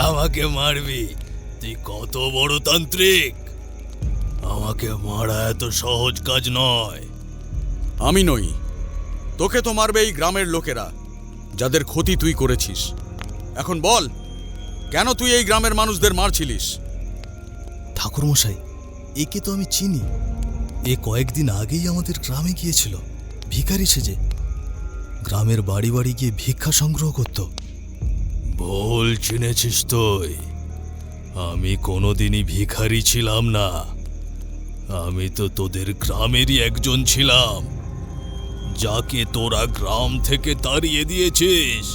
আমাকে মারবি? তুই কত বড় তান্ত্রিক! আমাকে মারা এত সহজ কাজ নয়। আমি নই, তোকে তো মারবে এই গ্রামের লোকেরা, যাদের ক্ষতি তুই করেছিস। এখন বল, কেন তুই এই গ্রামের মানুষদের মারছিলিস? ঠাকুরমশাই, একে তো আমি চিনি। এ কয়েকদিন আগেই আমাদের গ্রামে গিয়েছিল ভিখারি সেজে। গ্রামের বাড়ি বাড়ি গিয়ে ভিক্ষা সংগ্রহ করত। ভুল চিনেছিস তুই। আমি কোনোদিনই ভিখারি ছিলাম না। আমি তো তোদের গ্রামেরই একজন ছিলাম, যাকে তোরা গ্রাম থেকে তাড়িয়ে দিয়েছিস।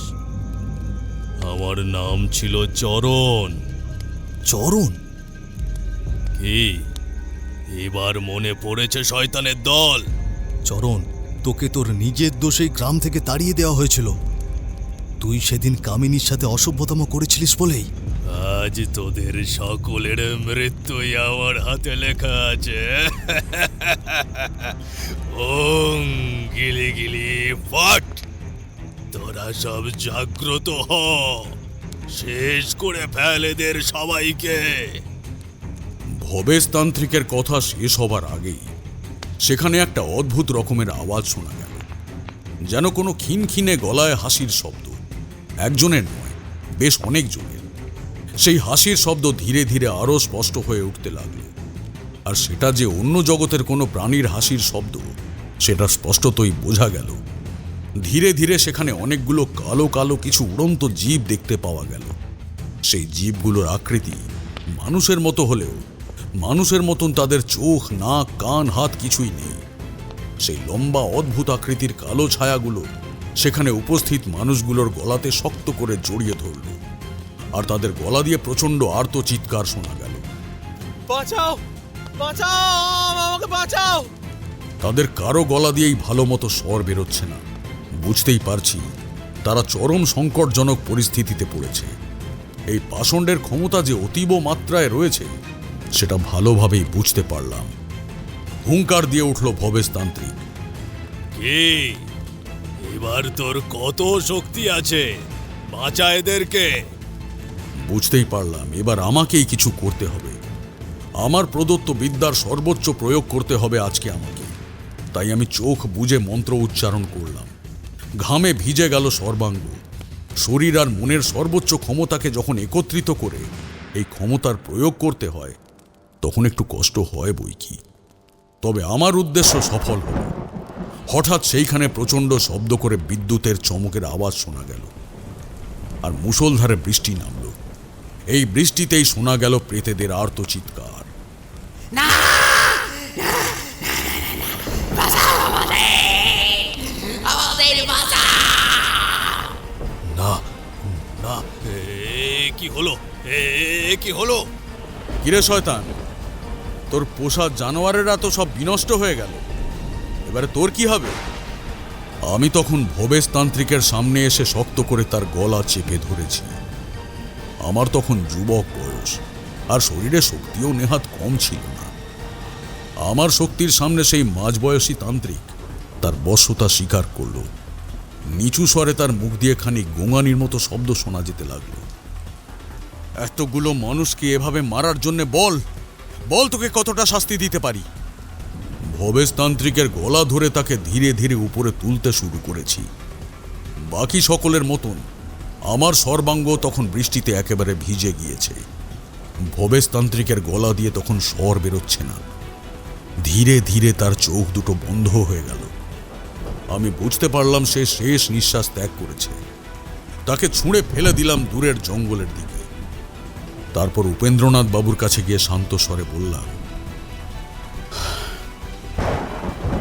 আমার নাম ছিল চরণ। চরণ? কি এবার মনে পড়েছে শয়তানের দল? চরণ, তোকে তোর নিজের দোষেই গ্রাম থেকে তাড়িয়ে দেওয়া হয়েছিল। তুই সেদিন কামিনীর সাথে অসভ্যতম করেছিলিস বলেই আজ তোদের সকলের মৃত্যুই আমার হাতে লেখা আছে। ওং গিলি গিলি ফট! তোরা সব জাগ্রত হ, শেষ করে ফেল এদের সবাইকে। ভবেশ তান্ত্রিকের কথা শেষ হবার আগেই সেখানে একটা অদ্ভুত রকমের আওয়াজ শোনা গেল, যেন কোনো খিনখিনে গলায় হাসির শব্দ। একজনের নয়, বেশ অনেকজনের। সেই হাসির শব্দ ধীরে ধীরে আরো স্পষ্ট হয়ে উঠতে লাগল। আর সেটা যে অন্য জগতের কোনো প্রাণীর হাসির শব্দ সেটা স্পষ্টতই বোঝা গেল। ধীরে ধীরে সেখানে অনেকগুলো কালো কালো কিছু উড়ন্ত জীব দেখতে পাওয়া গেল। সেই জীবগুলোর আকৃতি মানুষের মতো হলেও মানুষের মতন তাদের চোখ, নাক, কান, হাত কিছুই নেই। সেই লম্বা অদ্ভুত আকৃতির কালো ছায়াগুলো সেখানে উপস্থিত মানুষগুলোর গলাতে শক্ত করে জড়িয়ে ধরল, আর তাদের গলা দিয়ে প্রচণ্ড আর্ত চিৎকার শোনা গেল। বাঁচাও, বাঁচাও, আমাকে বাঁচাও! তাদের কারো গলা দিয়েই ভালো মতো স্বর বেরোচ্ছে না। বুঝতেই পারছি তারা চরম সংকটজনক পরিস্থিতিতে পড়েছে। এই পাষণ্ডের ক্ষমতা যে অতীব মাত্রায় রয়েছে সেটা ভালোভাবেই বুঝতে পারলাম। হুঙ্কার দিয়ে উঠল ভবেশতান্ত্রিক। কি এবার তোর কত শক্তি আছে? বাঁচা এদেরকে। বুঝতেই পারলাম এবার আমাকেই কিছু করতে হবে। আমার প্রদত্ত বিদ্যার সর্বোচ্চ প্রয়োগ করতে হবে আজকে আমাকে। তাই আমি চোখ বুজে মন্ত্র উচ্চারণ করলাম। ঘামে ভিজে গেল সর্বাঙ্গ। শরীর আর মনের সর্বোচ্চ ক্ষমতাকে যখন একত্রিত করে এই ক্ষমতার প্রয়োগ করতে হয় তখন একটু কষ্ট হয় বই কি। তবে আমার উদ্দেশ্য সফল হল। হঠাৎ সেইখানে প্রচণ্ড শব্দ করে বিদ্যুতের চমকের আওয়াজ শোনা গেল, আর মুষলধারে বৃষ্টি নামল। এই বৃষ্টিতেই শোনা গেল প্রেতেদের আর্ত চিৎকার। না, আমাদের বাঁচা! না না, কি হলো? কি হলো? কিরে শয়তান, তোর পোষা জানোয়ারেরা তো সব বিনষ্ট হয়ে গেল, এবারে তোর কি হবে? আমি তখন ভবেশতান্ত্রিকের সামনে এসে শক্ত করে তার গলা চেপে ধরেছি। আমার তখন যুবক বয়স, আর শরীরে শক্তিও নেহাত কম ছিল না। আমার শক্তির সামনে সেই মাঝবয়সী তান্ত্রিক তার বশ্যতা স্বীকার করল। নিচু স্বরে তার মুখ দিয়ে খানিক গোঙানির মতো শব্দ শোনা যেতে লাগলো। এতগুলো মানুষকে এভাবে মারার জন্য বল তোকে কতটা শাস্তি দিতে পারি। ভবেশতান্ত্রিকের গলা ধরে তাকে ধীরে ধীরে উপরে তুলতে শুরু করেছি। বাকি সকলের মতন আমার সর্বাঙ্গ তখন বৃষ্টিতে একেবারে ভিজে গিয়েছে। ভবেশতান্ত্রিকের গলা দিয়ে তখন স্বর বেরোচ্ছে না। ধীরে ধীরে তার চোখ দুটো বন্ধ হয়ে গেল। আমি বুঝতে পারলাম সে শেষ নিঃশ্বাস ত্যাগ করেছে। তাকে ছুঁড়ে ফেলে দিলাম দূরের জঙ্গলের দিকে। তারপর উপেন্দ্রনাথ বাবুর কাছে গিয়ে শান্ত স্বরে বললাম,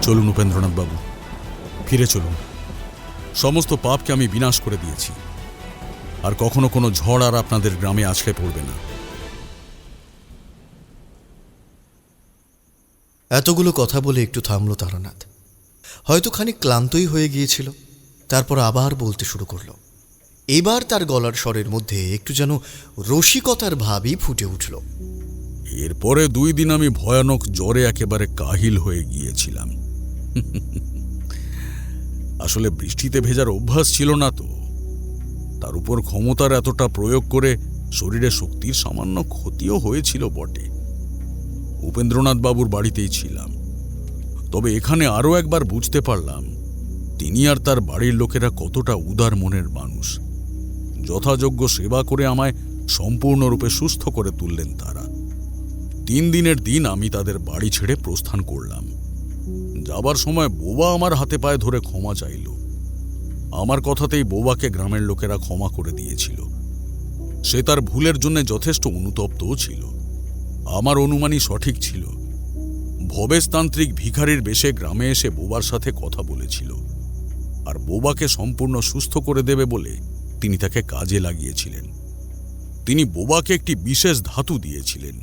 চলুন উপেন্দ্রনাথ বাবু, ফিরে চলুন। সমস্ত পাপকে আমি বিনাশ করে দিয়েছি, আর কখনো কোনো ঝড় আর আপনাদের গ্রামে আছড়ে পড়বে না। এতগুলো কথা বলে একটু থামল তারানাথ। হয়তো খানিক ক্লান্তই হয়ে গিয়েছিল। তারপর আবার বলতে শুরু করলো। এবার তার গলার স্বরের মধ্যে একটু যেন রসিকতার ভাবই ফুটে উঠল। এরপরে 2 দিন আমি ভয়ানক জ্বরে একেবারে কাহিল হয়ে গিয়েছিলাম। আসলে বৃষ্টিতে ভেজার অভ্যাস ছিল না তো, তার উপর ক্ষমতার এতটা প্রয়োগ করে শরীরে শক্তির সামান্য ক্ষতিও হয়েছিল বটে। উপেন্দ্রনাথ বাবুর বাড়িতেই ছিলাম। তবে এখানে আরও একবার বুঝতে পারলাম তিনি আর তার বাড়ির লোকেরা কতটা উদার মনের মানুষ। যথাযোগ্য সেবা করে আমায় সম্পূর্ণরূপে সুস্থ করে তুললেন তারা। 3 দিনের দিন আমি তাদের বাড়ি ছেড়ে প্রস্থান করলাম। যাবার সময় বোবা আমার হাতে পায়ে ধরে ক্ষমা চাইল। আমার কথাতেই বোবাকে গ্রামের লোকেরা ক্ষমা করে দিয়েছিল। সে তার ভুলের জন্য যথেষ্ট অনুতপ্তও ছিল। আমার অনুমানই সঠিক ছিল। ভবেশতান্ত্রিক ভিখারির বেশে গ্রামে এসে বোবার সাথে কথা বলেছিল, আর বোবাকে সম্পূর্ণ সুস্থ করে দেবে বলে তিনি তাকে কাজে লাগিয়েছিলেন। তিনি বোবাকে একটি বিশেষ ধাতু দিয়েছিলেন।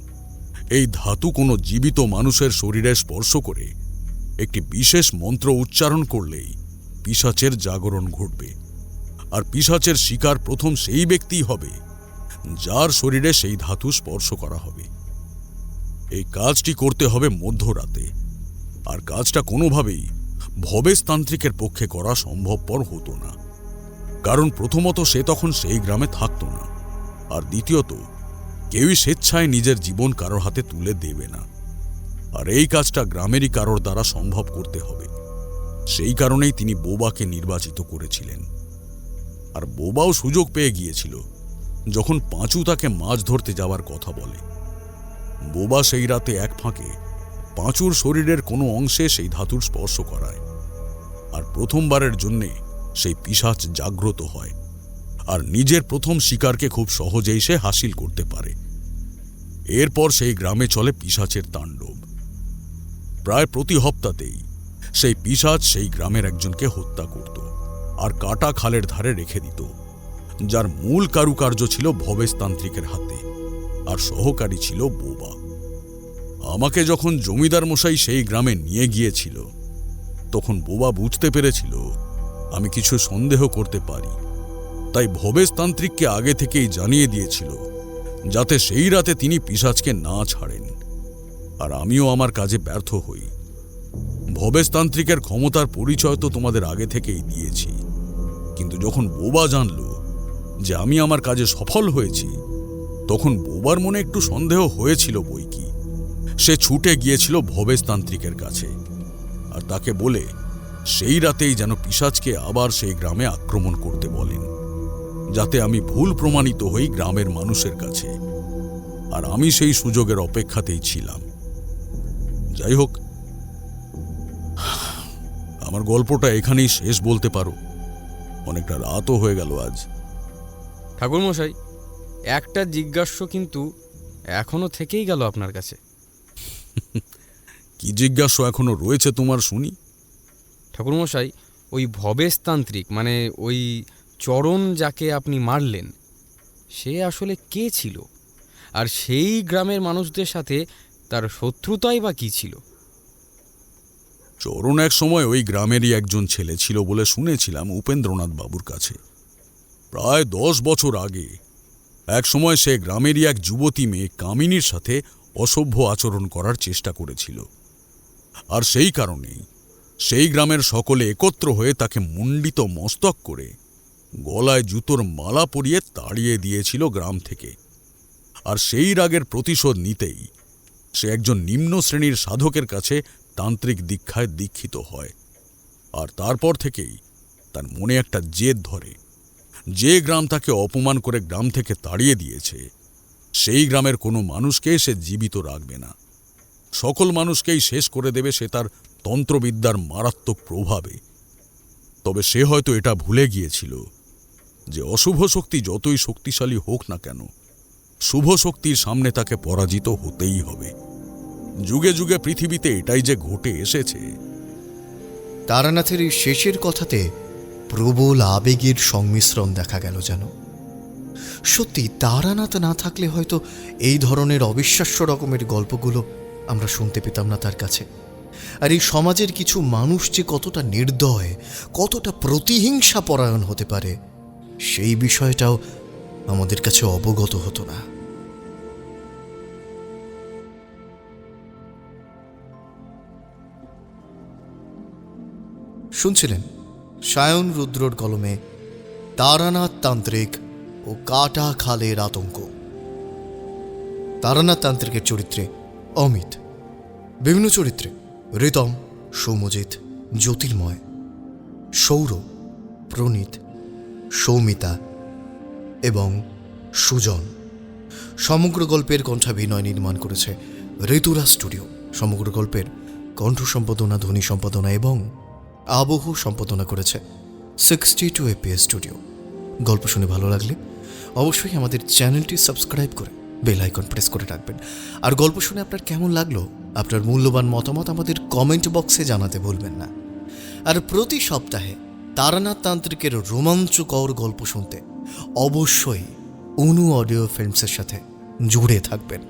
এই ধাতু কোনো জীবিত মানুষের শরীরে স্পর্শ করে একটি বিশেষ মন্ত্র উচ্চারণ করলেই পিশাচের জাগরণ ঘটবে, আর পিশাচের শিকার প্রথম সেই ব্যক্তিই হবে যার শরীরে সেই ধাতু স্পর্শ করা হবে। এই কাজটি করতে হবে মধ্যরাতে, আর কাজটা কোনোভাবেই ভবেশতান্ত্রিকের পক্ষে করা সম্ভবপর হতো না। কারণ প্রথমত সে তখন সেই গ্রামে থাকতো না, আর দ্বিতীয়ত কেউই স্বেচ্ছায় নিজের জীবন কারোর হাতে তুলে দেবে না। আর এই কাজটা গ্রামেরই কারোর দ্বারা সম্ভব করতে হবে। সেই কারণেই তিনি বোবাকে নির্বাচিত করেছিলেন। আর বোবাও সুযোগ পেয়ে গিয়েছিল যখন পাঁচু তাকে মাছ ধরতে যাওয়ার কথা বলে। বোবা সেই রাতে এক ফাঁকে পাঁচুর শরীরের কোনো অংশে সেই ধাতুর স্পর্শ করায়, আর প্রথমবারের জন্যে সেই পিশাচ জাগ্রত হয়, আর নিজের প্রথম শিকারকে খুব সহজেই সে হাসিল করতে পারে। এরপর সেই গ্রামে চলে পিশাচের তাণ্ডব। প্রায় প্রতি হপ্তাতেই সেই পিশাচ সেই গ্রামের একজনকে হত্যা করত আর কাটা খালের ধারে রেখে দিত, যার মূল কারুকার্য ছিল ভবেশতান্ত্রিকের হাতে, আর সহকারী ছিল বোবা। আমাকে যখন জমিদার মশাই সেই গ্রামে নিয়ে গিয়েছিল, তখন বোবা বুঝতে পেরেছিল আমি কিছু সন্দেহ করতে পারি, তাই ভবেশতান্ত্রিককে আগে থেকেই জানিয়ে দিয়েছিল যাতে সেই রাতে তিনি পিশাচকে না ছাড়েন, আর আমিও আমার কাজে ব্যর্থ হই। ভবেশতান্ত্রিকের ক্ষমতার পরিচয় তো তোমাদের আগে থেকেই দিয়েছি, কিন্তু যখন বোবা জানল যে আমি আমার কাজে সফল হয়েছি, তখন বোবার মনে একটু সন্দেহ হয়েছিল বইকি। সে ছুটে গিয়েছিল ভবেশতান্ত্রিকের কাছে আর তাকে বলে সেই রাতেই যেন পিশাচকে আবার সেই গ্রামে আক্রমণ করতে বলেন, যাতে আমি ভুল প্রমাণিত হই গ্রামের মানুষের কাছে। আর আমি সেই সুযোগের অপেক্ষাতেই ছিলাম। যাই হোক, আমার গল্পটা এখানেই শেষ বলতে পারো। অনেকটা রাতও হয়ে গেল আজ। ঠাকুরমশাই, একটা জিজ্ঞাস্য কিন্তু এখনো থেকেই গেল আপনার কাছে। কি জিজ্ঞাসা এখনো রয়েছে তোমার শুনি? ঠাকুরমশাই, ওই ভবেশতান্ত্রিক মানে ওই চরণ যাকে আপনি মারলেন, সে আসলে কে ছিল? আর সেই গ্রামের মানুষদের সাথে তার শত্রুতাই বা কী ছিল? চরণ এক সময় ওই গ্রামেরই একজন ছেলে ছিল বলে শুনেছিলাম উপেন্দ্রনাথ বাবুর কাছে। প্রায় 10 বছর আগে এক সময় সে গ্রামেরই এক যুবতী মেয়ে কামিনীর সাথে অসভ্য আচরণ করার চেষ্টা করেছিল, আর সেই কারণেই সেই গ্রামের সকলে একত্র হয়ে তাকে মুণ্ডিত মস্তক করে গলায় জুতোর মালা পরিয়ে তাড়িয়ে দিয়েছিল গ্রাম থেকে। আর সেই রাগের প্রতিশোধ নিতেই সে একজন নিম্ন শ্রেণীর সাধকের কাছে তান্ত্রিক দীক্ষায় দীক্ষিত হয়। আর তারপর থেকেই তার মনে একটা জেদ ধরে, যে গ্রাম তাকে অপমান করে গ্রাম থেকে তাড়িয়ে দিয়েছে, সেই গ্রামের কোনো মানুষকে সে জীবিত রাখবে না। সকল মানুষকেই শেষ করে দেবে সে তার তন্ত্রবিদ্যার মারাত্মক প্রভাবে। তবে সে হয়তো এটা ভুলে গিয়েছিল যে অশুভ শক্তি যতই শক্তিশালী হোক না কেন, শুভ শক্তির সামনে তাকে পরাজিত হতেই হবে। যুগে যুগে পৃথিবীতে এটাই যে ঘটে এসেছে। তারানাথের এই শেষের কথাতে প্রবল আবেগের সংমিশ্রণ দেখা গেল যেন। সত্যি তারানাথ না থাকলে হয়তো এই ধরনের অবিশ্বাস্য রকমের গল্পগুলো আমরা শুনতে পেতাম না তার কাছে। আর এই সমাজের কিছু মানুষ যে কতটা নির্দয়, কতটা প্রতিহিংসা পরায়ণ হতে পারে, সেই বিষয়টাও আমাদের কাছে অবগত হতো না। শুনছিলেন সায়ন রুদ্রর কলমে তারানাথ তান্ত্রিক ও কাটা খালের আতঙ্ক। তারানাথ তান্ত্রিকের চরিত্রে অমিত, বিভিন্ন চরিত্রে ঋতম, সৌমজিৎ, জ্যোতির্ময়, সৌরভ, প্রণীত, সৌমিতা এবং সুজন। সমগ্র গল্পের কণ্ঠাভিনয় নির্মাণ করেছে ঋতুরা স্টুডিও। সমগ্র গল্পের কণ্ঠ সম্পাদনা, ধ্বনি সম্পাদনা এবং আবহ সম্পাদনা করেছে 62 APS স্টুডিও। গল্প শুনে ভালো লাগলে অবশ্যই আমাদের চ্যানেলটি সাবস্ক্রাইব করে বেল আইকন প্রেস করে রাখবেন। আর গল্প শুনে আপনার কেমন লাগলো, আপনার মূল্যবান মতামত আমাদের কমেন্ট বক্সে জানাতে ভুলবেন না। আর প্রতি সপ্তাহে তারানাথ তান্ত্রিকের রোমাঞ্চকর গল্প শুনতে অবশ্যই অনু অডিও ফিল্মসের সাথে জুড়ে থাকবেন।